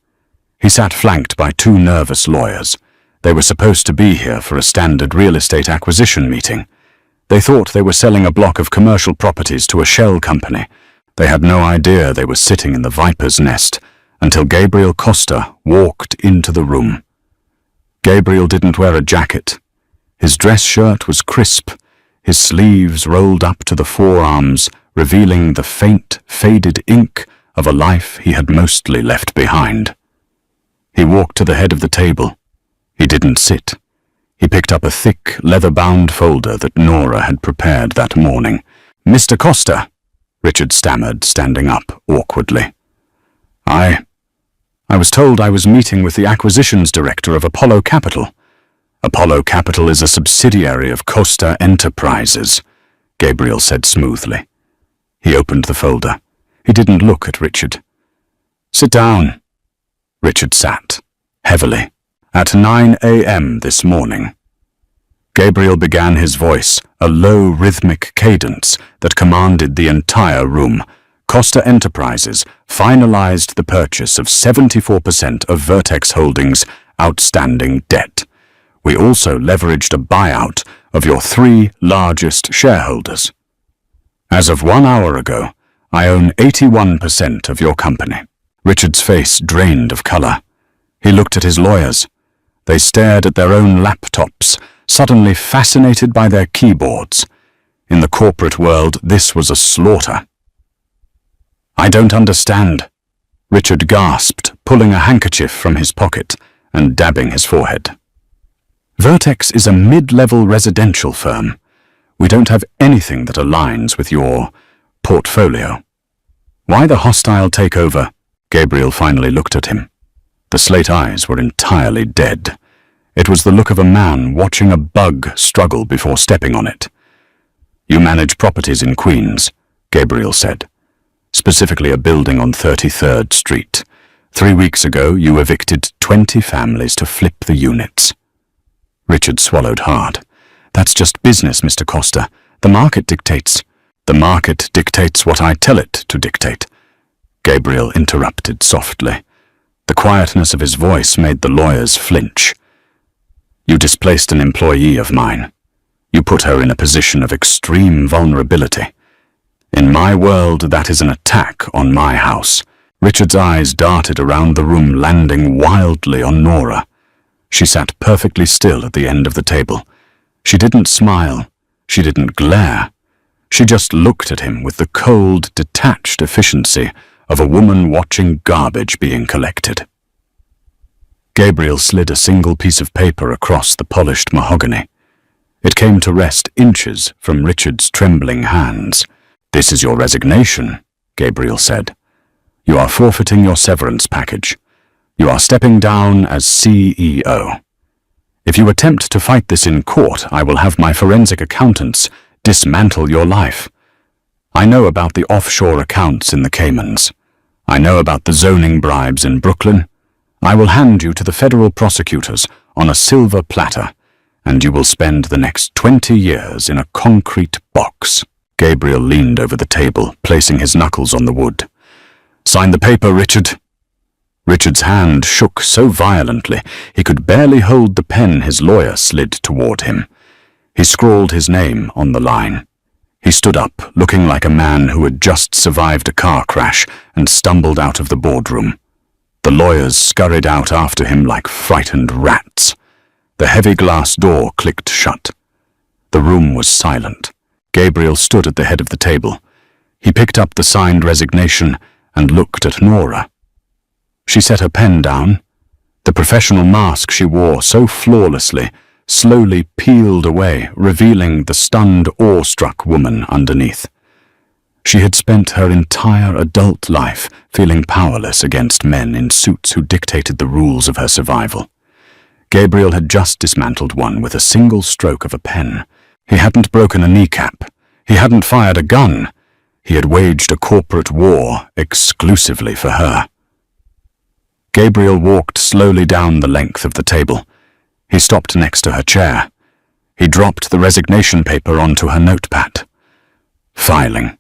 He sat flanked by two nervous lawyers. They were supposed to be here for a standard real estate acquisition meeting. They thought they were selling a block of commercial properties to a shell company. They had no idea they were sitting in the viper's nest until Gabriel Costa walked into the room. Gabriel didn't wear a jacket. His dress shirt was crisp, his sleeves rolled up to the forearms, revealing the faint, faded ink of a life he had mostly left behind. He walked to the head of the table. He didn't sit. He picked up a thick, leather-bound folder that Nora had prepared that morning. "Mr. Costa," Richard stammered, standing up awkwardly. I was told I was meeting with the acquisitions director of Apollo Capital." "Apollo Capital is a subsidiary of Costa Enterprises," Gabriel said smoothly. He opened the folder. He didn't look at Richard. "Sit down." Richard sat, heavily. "At 9 a.m. this morning." Gabriel began his voice, a low rhythmic cadence that commanded the entire room. "Costa Enterprises finalized the purchase of 74% of Vertex Holdings' outstanding debt. We also leveraged a buyout of your 3 largest shareholders. As of 1 hour ago, I own 81% of your company." Richard's face drained of color. He looked at his lawyers. They stared at their own laptops, suddenly fascinated by their keyboards. In the corporate world, this was a slaughter. "I don't understand," Richard gasped, pulling a handkerchief from his pocket and dabbing his forehead. "Vertex is a mid-level residential firm. We don't have anything that aligns with your portfolio. Why the hostile takeover?" Gabriel finally looked at him. The slate eyes were entirely dead. It was the look of a man watching a bug struggle before stepping on it. "You manage properties in Queens," Gabriel said. "Specifically a building on 33rd Street. 3 weeks ago, you evicted 20 families to flip the units." Richard swallowed hard. "That's just business, Mr. Costa. The market dictates." "The market dictates what I tell it to dictate," Gabriel interrupted softly. The quietness of his voice made the lawyers flinch. "You displaced an employee of mine. You put her in a position of extreme vulnerability. In my world, that is an attack on my house." Richard's eyes darted around the room, landing wildly on Nora. She sat perfectly still at the end of the table. She didn't smile. She didn't glare. She just looked at him with the cold, detached efficiency of a woman watching garbage being collected. Gabriel slid a single piece of paper across the polished mahogany. It came to rest inches from Richard's trembling hands. "This is your resignation," Gabriel said. "You are forfeiting your severance package. You are stepping down as CEO. If you attempt to fight this in court, I will have my forensic accountants dismantle your life. I know about the offshore accounts in the Caymans. I know about the zoning bribes in Brooklyn. I will hand you to the federal prosecutors on a silver platter, and you will spend the next 20 years in a concrete box." Gabriel leaned over the table, placing his knuckles on the wood. "Sign the paper, Richard." Richard's hand shook so violently he could barely hold the pen his lawyer slid toward him. He scrawled his name on the line. He stood up, looking like a man who had just survived a car crash and stumbled out of the boardroom. The lawyers scurried out after him like frightened rats. The heavy glass door clicked shut. The room was silent. Gabriel stood at the head of the table. He picked up the signed resignation and looked at Nora. She set her pen down. The professional mask she wore so flawlessly slowly peeled away, revealing the stunned, awestruck woman underneath. She had spent her entire adult life feeling powerless against men in suits who dictated the rules of her survival. Gabriel had just dismantled one with a single stroke of a pen. He hadn't broken a kneecap. He hadn't fired a gun. He had waged a corporate war exclusively for her. Gabriel walked slowly down the length of the table. He stopped next to her chair. He dropped the resignation paper onto her notepad. "Filing,"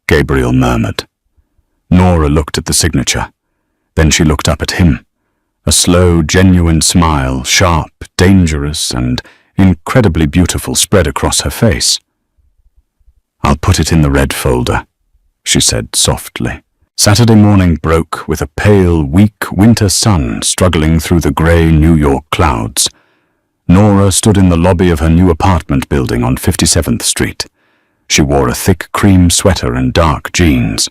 Gabriel murmured. Nora looked at the signature. Then she looked up at him. A slow, genuine smile, sharp, dangerous, and incredibly beautiful, spread across her face. "I'll put it in the red folder," she said softly. Saturday morning broke with a pale, weak winter sun struggling through the grey New York clouds. Nora stood in the lobby of her new apartment building on 57th Street. She wore a thick cream sweater and dark jeans.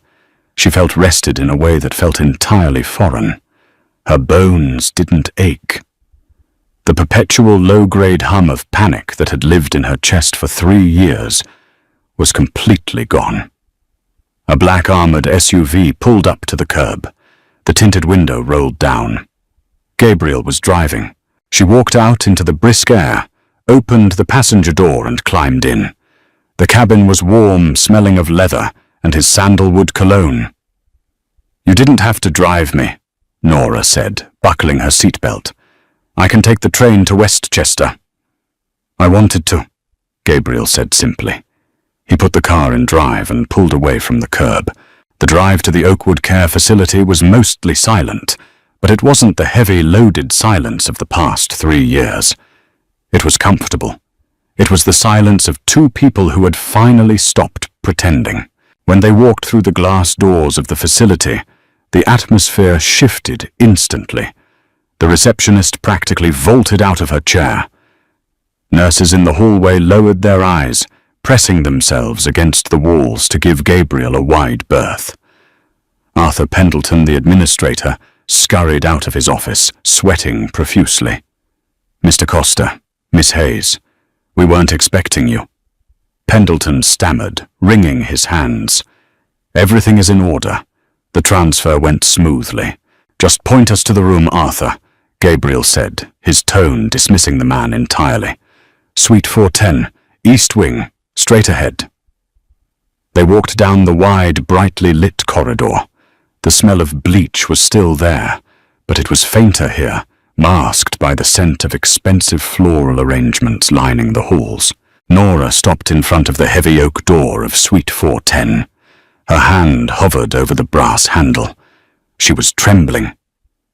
She felt rested in a way that felt entirely foreign. Her bones didn't ache. The perpetual low-grade hum of panic that had lived in her chest for 3 years was completely gone. A black armored SUV pulled up to the curb. The tinted window rolled down. Gabriel was driving. She walked out into the brisk air, opened the passenger door and climbed in. The cabin was warm, smelling of leather and his sandalwood cologne. "You didn't have to drive me," Nora said, buckling her seatbelt. "I can take the train to Westchester." "I wanted to," Gabriel said simply. He put the car in drive and pulled away from the curb. The drive to the Oakwood Care facility was mostly silent, but it wasn't the heavy, loaded silence of the past 3 years. It was comfortable. It was the silence of two people who had finally stopped pretending. When they walked through the glass doors of the facility, the atmosphere shifted instantly. The receptionist practically vaulted out of her chair. Nurses in the hallway lowered their eyes, pressing themselves against the walls to give Gabriel a wide berth. Arthur Pendleton, the administrator, scurried out of his office, sweating profusely. "Mr. Costa, Miss Hayes, we weren't expecting you." Pendleton stammered, wringing his hands. "Everything is in order. The transfer went smoothly. Just point us to the room, Arthur," Gabriel said, his tone dismissing the man entirely. "Suite 410, East Wing, straight ahead." They walked down the wide, brightly lit corridor. The smell of bleach was still there, but it was fainter here, masked by the scent of expensive floral arrangements lining the halls. Nora stopped in front of the heavy oak door of Suite 410. Her hand hovered over the brass handle. She was trembling.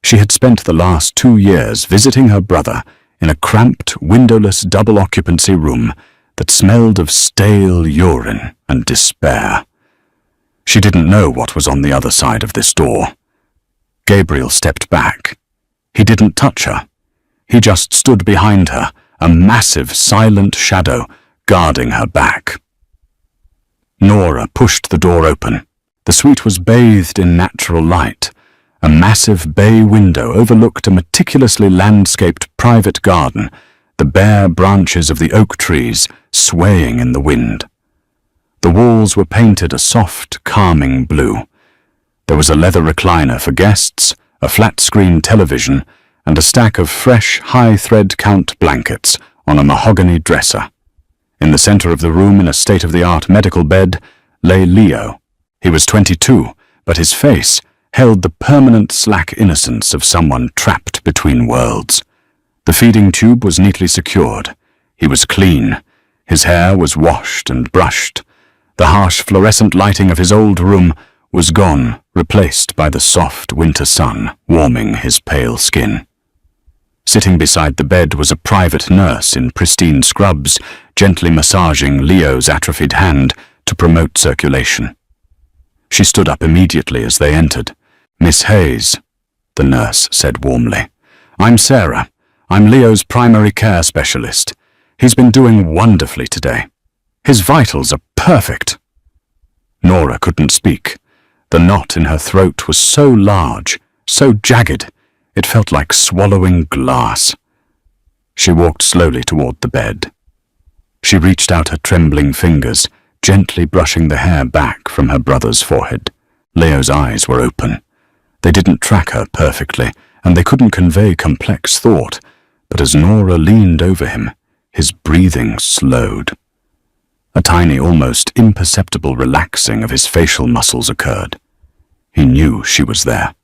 She had spent the last 2 years visiting her brother in a cramped, windowless double-occupancy room that smelled of stale urine and despair. She didn't know what was on the other side of this door. Gabriel stepped back. He didn't touch her. He just stood behind her, a massive, silent shadow guarding her back. Nora pushed the door open. The suite was bathed in natural light. A massive bay window overlooked a meticulously landscaped private garden, the bare branches of the oak trees swaying in the wind. The walls were painted a soft, calming blue. There was a leather recliner for guests, a flat-screen television, and a stack of fresh, high-thread count blankets on a mahogany dresser. In the center of the room, in a state-of-the-art medical bed, lay Leo. He was 22, but his face held the permanent slack innocence of someone trapped between worlds. The feeding tube was neatly secured. He was clean. His hair was washed and brushed. The harsh fluorescent lighting of his old room was gone, replaced by the soft winter sun warming his pale skin. Sitting beside the bed was a private nurse in pristine scrubs, gently massaging Leo's atrophied hand to promote circulation. She stood up immediately as they entered. "Miss Hayes," the nurse said warmly. "I'm Sarah. I'm Leo's primary care specialist. He's been doing wonderfully today. His vitals are perfect." Nora couldn't speak. The knot in her throat was so large, so jagged, it felt like swallowing glass. She walked slowly toward the bed. She reached out her trembling fingers, gently brushing the hair back from her brother's forehead. Leo's eyes were open. They didn't track her perfectly, and they couldn't convey complex thought, but as Nora leaned over him, his breathing slowed. A tiny, almost imperceptible relaxing of his facial muscles occurred. He knew she was there.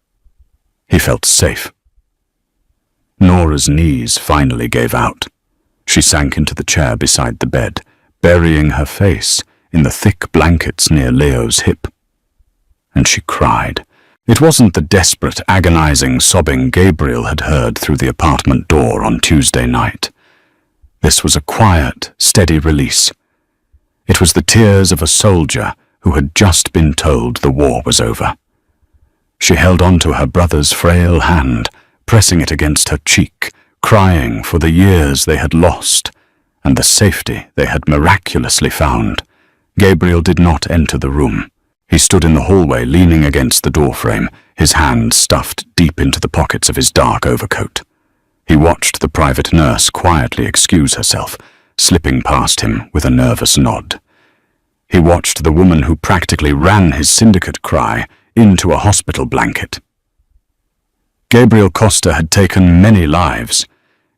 He felt safe. Nora's knees finally gave out. She sank into the chair beside the bed, burying her face in the thick blankets near Leo's hip. And she cried. It wasn't the desperate, agonizing sobbing Gabriel had heard through the apartment door on Tuesday night. This was a quiet, steady release. It was the tears of a soldier who had just been told the war was over. She held on to her brother's frail hand, pressing it against her cheek, crying for the years they had lost and the safety they had miraculously found. Gabriel did not enter the room. He stood in the hallway, leaning against the doorframe, his hands stuffed deep into the pockets of his dark overcoat. He watched the private nurse quietly excuse herself, slipping past him with a nervous nod. He watched the woman who practically ran his syndicate cry into a hospital blanket. Gabriel Costa had taken many lives.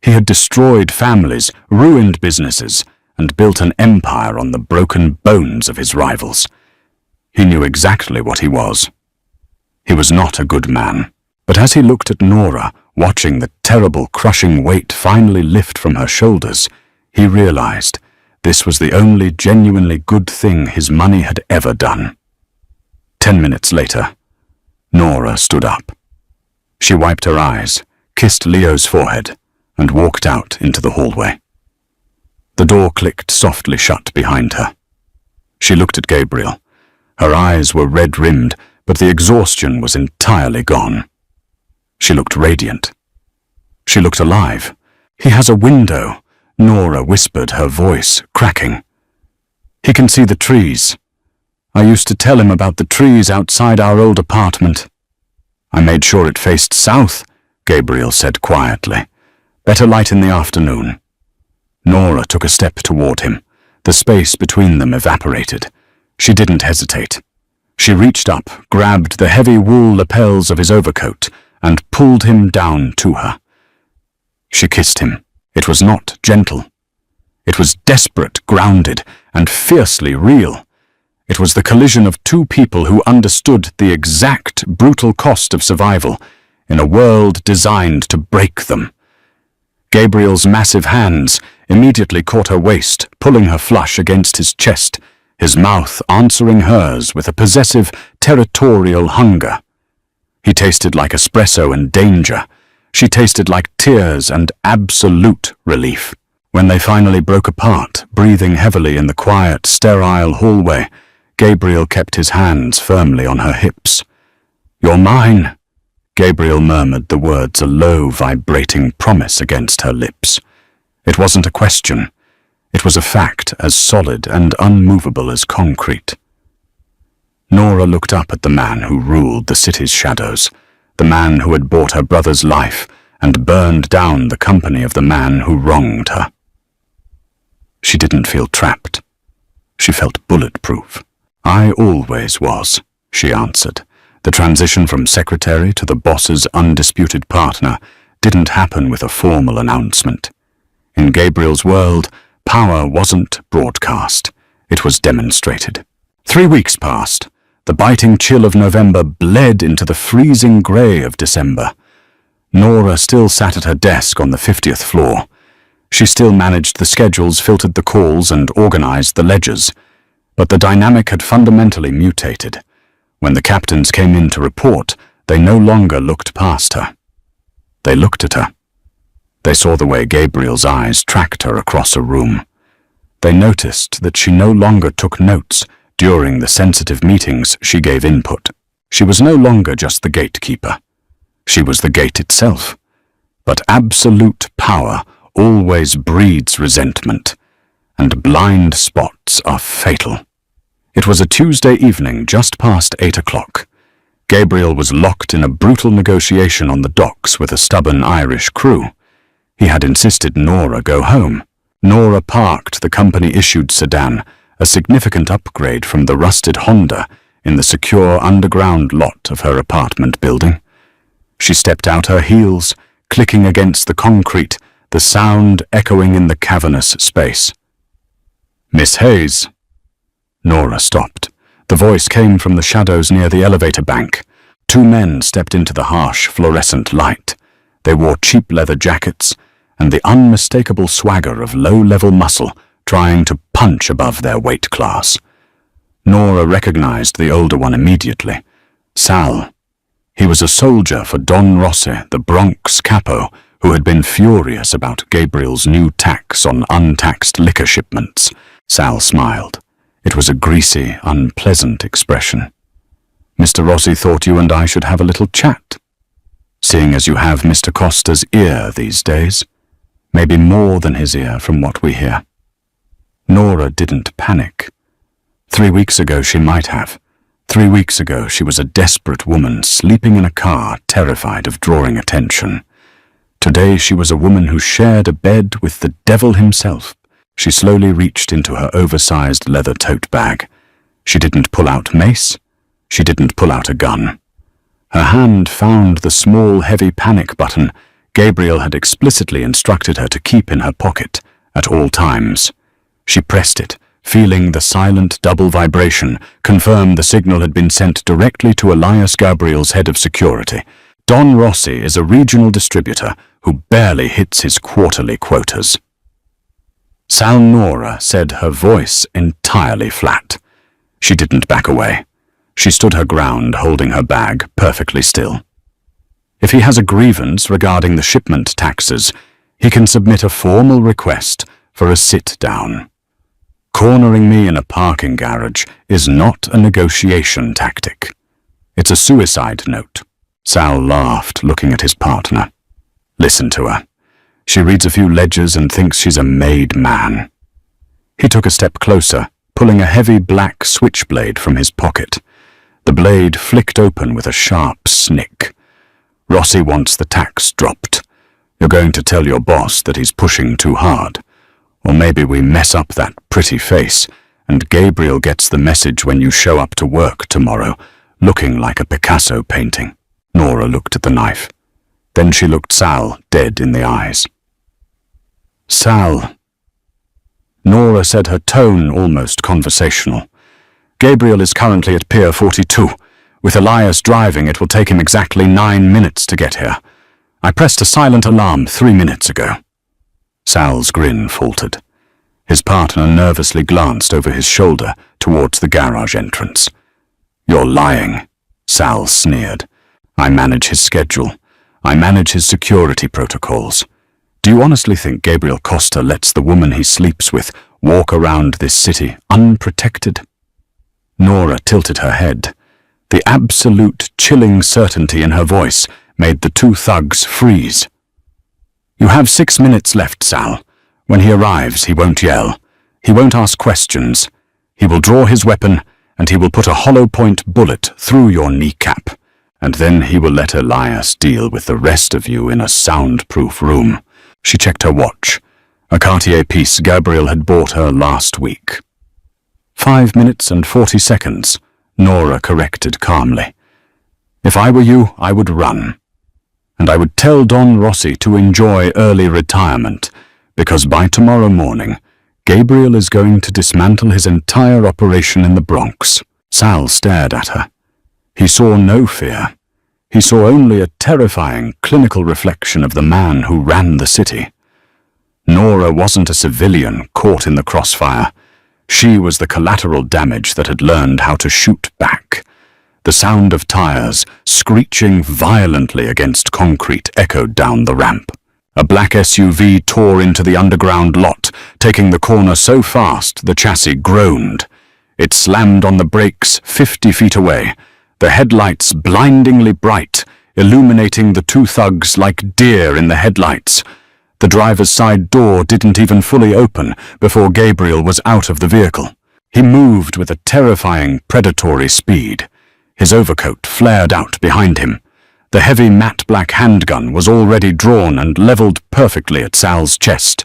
He had destroyed families, ruined businesses, and built an empire on the broken bones of his rivals. He knew exactly what he was. He was not a good man. But as he looked at Nora, watching the terrible, crushing weight finally lift from her shoulders, he realized this was the only genuinely good thing his money had ever done. 10 minutes later, Nora stood up. She wiped her eyes, kissed Leo's forehead, and walked out into the hallway. The door clicked softly shut behind her. She looked at Gabriel. Her eyes were red-rimmed, but the exhaustion was entirely gone. She looked radiant. She looked alive. "He has a window," Nora whispered, her voice cracking. "He can see the trees. I used to tell him about the trees outside our old apartment." "I made sure it faced south," Gabriel said quietly. "Better light in the afternoon." Nora took a step toward him. The space between them evaporated. She didn't hesitate. She reached up, grabbed the heavy wool lapels of his overcoat, and pulled him down to her. She kissed him. It was not gentle. It was desperate, grounded, and fiercely real. It was the collision of two people who understood the exact brutal cost of survival in a world designed to break them. Gabriel's massive hands immediately caught her waist, pulling her flush against his chest, his mouth answering hers with a possessive, territorial hunger. He tasted like espresso and danger. She tasted like tears and absolute relief. When they finally broke apart, breathing heavily in the quiet, sterile hallway, Gabriel kept his hands firmly on her hips. "You're mine," Gabriel murmured the words, a low, vibrating promise against her lips. It wasn't a question. It was a fact as solid and unmovable as concrete. Nora looked up at the man who ruled the city's shadows, the man who had bought her brother's life and burned down the company of the man who wronged her. She didn't feel trapped. She felt bulletproof. "I always was," she answered. The transition from secretary to the boss's undisputed partner didn't happen with a formal announcement. In Gabriel's world, power wasn't broadcast. It was demonstrated. 3 weeks passed. The biting chill of November bled into the freezing grey of December. Nora still sat at her desk on the 50th floor. She still managed the schedules, filtered the calls, and organized the ledgers. But the dynamic had fundamentally mutated. When the captains came in to report, they no longer looked past her. They looked at her. They saw the way Gabriel's eyes tracked her across a room. They noticed that she no longer took notes during the sensitive meetings she gave input. She was no longer just the gatekeeper. She was the gate itself. But absolute power always breeds resentment, and blind spots are fatal. It was a Tuesday evening just past 8 o'clock. Gabriel was locked in a brutal negotiation on the docks with a stubborn Irish crew. He had insisted Nora go home. Nora parked the company-issued sedan, a significant upgrade from the rusted Honda, in the secure underground lot of her apartment building. She stepped out, her heels clicking against the concrete, the sound echoing in the cavernous space. "Miss Hayes." Nora stopped. The voice came from the shadows near the elevator bank. 2 men stepped into the harsh fluorescent light. They wore cheap leather jackets and the unmistakable swagger of low-level muscle trying to punch above their weight class. Nora recognized the older one immediately. Sal. He was a soldier for Don Rossi, the Bronx capo, who had been furious about Gabriel's new tax on untaxed liquor shipments. Sal smiled. It was a greasy, unpleasant expression. "Mr. Rossi thought you and I should have a little chat. Seeing as you have Mr. Costa's ear these days, maybe more than his ear from what we hear." Nora didn't panic. 3 weeks ago she might have. 3 weeks ago she was a desperate woman sleeping in a car, terrified of drawing attention. Today she was a woman who shared a bed with the devil himself. She slowly reached into her oversized leather tote bag. She didn't pull out mace. She didn't pull out a gun. Her hand found the small, heavy panic button Gabriel had explicitly instructed her to keep in her pocket at all times. She pressed it, feeling the silent double vibration confirm the signal had been sent directly to Elias Gabriel's head of security. Don Rossi is a regional distributor who barely hits his quarterly quotas. Sal. Nora said, her voice entirely flat. She didn't back away. She stood her ground, holding her bag perfectly still. If he has a grievance regarding the shipment taxes, he can submit a formal request for a sit-down. Cornering me in a parking garage is not a negotiation tactic. It's a suicide note. Sal laughed, looking at his partner. Listen to her. She reads a few ledgers and thinks she's a made man. He took a step closer, pulling a heavy black switchblade from his pocket. The blade flicked open with a sharp snick. Rossi wants the tax dropped. You're going to tell your boss that he's pushing too hard. Or maybe we mess up that pretty face, and Gabriel gets the message when you show up to work tomorrow, looking like a Picasso painting. Nora looked at the knife. Then she looked Sal dead in the eyes. Sal. Nora said, her tone almost conversational. Gabriel is currently at Pier 42. With Elias driving, it will take him exactly 9 minutes to get here. I pressed a silent alarm 3 minutes ago. Sal's grin faltered. His partner nervously glanced over his shoulder towards the garage entrance. You're lying, Sal sneered. I manage his schedule. I manage his security protocols. Do you honestly think Gabriel Costa lets the woman he sleeps with walk around this city unprotected? Nora tilted her head. The absolute chilling certainty in her voice made the 2 thugs freeze. You have 6 minutes left, Sal. When he arrives, he won't yell. He won't ask questions. He will draw his weapon, and he will put a hollow point bullet through your kneecap. and then he will let Elias deal with the rest of you in a soundproof room. She checked her watch, a Cartier piece Gabriel had bought her last week. 5 minutes and 40 seconds, Nora corrected calmly. If I were you, I would run. And I would tell Don Rossi to enjoy early retirement, because by tomorrow morning, Gabriel is going to dismantle his entire operation in the Bronx. Sal stared at her. He saw no fear. He saw only a terrifying, clinical reflection of the man who ran the city. Nora wasn't a civilian caught in the crossfire. She was the collateral damage that had learned how to shoot back. The sound of tires screeching violently against concrete echoed down the ramp. A black SUV tore into the underground lot, taking the corner so fast the chassis groaned. It slammed on the brakes 50 feet away, the headlights blindingly bright, illuminating the two thugs like deer in the headlights. The driver's side door didn't even fully open before Gabriel was out of the vehicle. He moved with a terrifying, predatory speed. His overcoat flared out behind him. The heavy matte black handgun was already drawn and leveled perfectly at Sal's chest.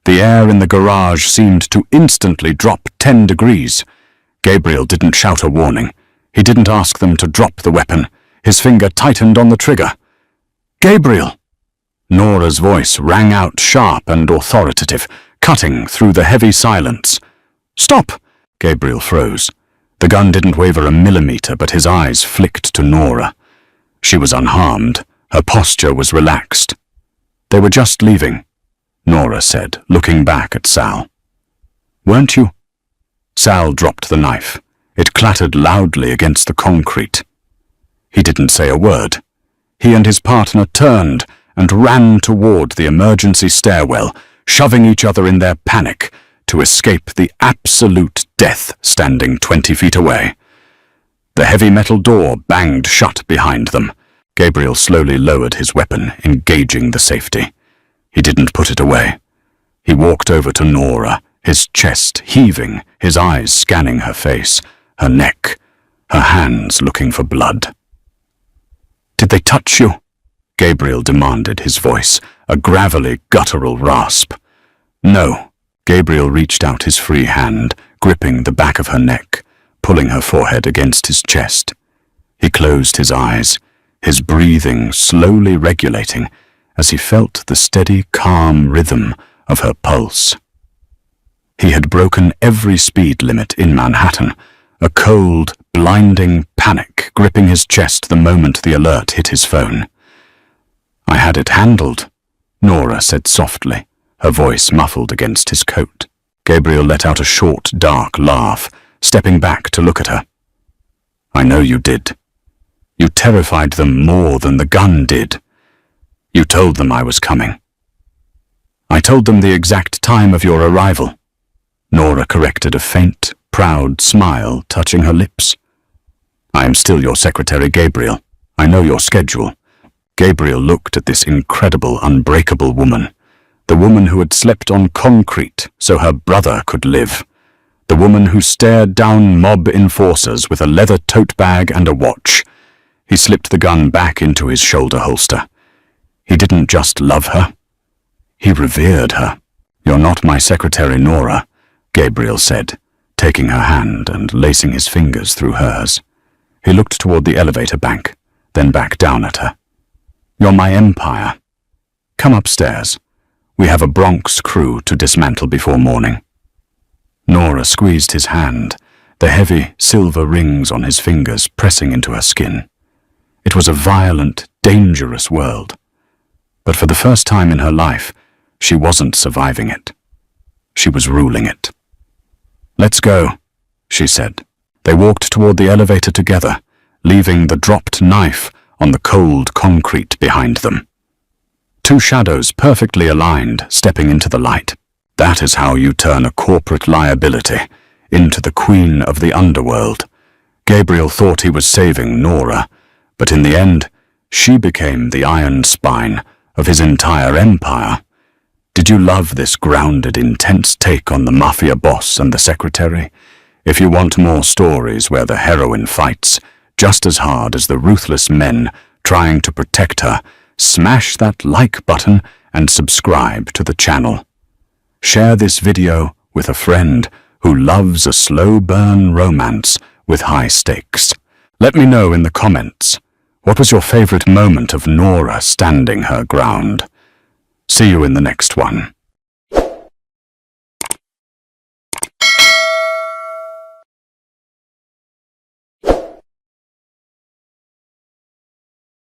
The air in the garage seemed to instantly drop 10 degrees. Gabriel didn't shout a warning. He didn't ask them to drop the weapon. His finger tightened on the trigger. "Gabriel!" Nora's voice rang out sharp and authoritative, cutting through the heavy silence. "Stop!" Gabriel froze. The gun didn't waver a millimeter, but his eyes flicked to Nora. She was unharmed. Her posture was relaxed. "They were just leaving," Nora said, looking back at Sal. "Weren't you?" Sal dropped the knife. It clattered loudly against the concrete. He didn't say a word. He and his partner turned and ran toward the emergency stairwell, shoving each other in their panic to escape the absolute death standing 20 feet away. The heavy metal door banged shut behind them. Gabriel slowly lowered his weapon, engaging the safety. He didn't put it away. He walked over to Nora, his chest heaving, his eyes scanning her face, her neck, her hands looking for blood. "Did they touch you?" Gabriel demanded, his voice a gravelly, guttural rasp. "No." Gabriel reached out his free hand, gripping the back of her neck, pulling her forehead against his chest. He closed his eyes, his breathing slowly regulating as he felt the steady, calm rhythm of her pulse. He had broken every speed limit in Manhattan, a cold, blinding panic gripping his chest the moment the alert hit his phone. "I had it handled," Nora said softly, her voice muffled against his coat. Gabriel let out a short, dark laugh, stepping back to look at her. "I know you did. You terrified them more than the gun did. You told them I was coming." "I told them the exact time of your arrival." Nora corrected, a faint, proud smile touching her lips. "I am still your secretary, Gabriel. I know your schedule." Gabriel looked at this incredible, unbreakable woman, the woman who had slept on concrete so her brother could live, the woman who stared down mob enforcers with a leather tote bag and a watch. He slipped the gun back into his shoulder holster. He didn't just love her. He revered her. "You're not my secretary, Nora," Gabriel said, taking her hand and lacing his fingers through hers. He looked toward the elevator bank, then back down at her. "You're my empire. Come upstairs. We have a Bronx crew to dismantle before morning." Nora squeezed his hand, the heavy silver rings on his fingers pressing into her skin. It was a violent, dangerous world. But for the first time in her life, she wasn't surviving it. She was ruling it. "Let's go," she said. They walked toward the elevator together, leaving the dropped knife on the cold concrete behind them. Two shadows perfectly aligned, stepping into the light. That is how you turn a corporate liability into the queen of the underworld. Gabriel thought he was saving Nora, but in the end, she became the iron spine of his entire empire. Did you love this grounded, intense take on the Mafia Boss and the secretary? If you want more stories where the heroine fights, just as hard as the ruthless men trying to protect her, smash that like button and subscribe to the channel. Share this video with a friend who loves a slow burn romance with high stakes. Let me know in the comments, what was your favorite moment of Nora standing her ground? See you in the next one.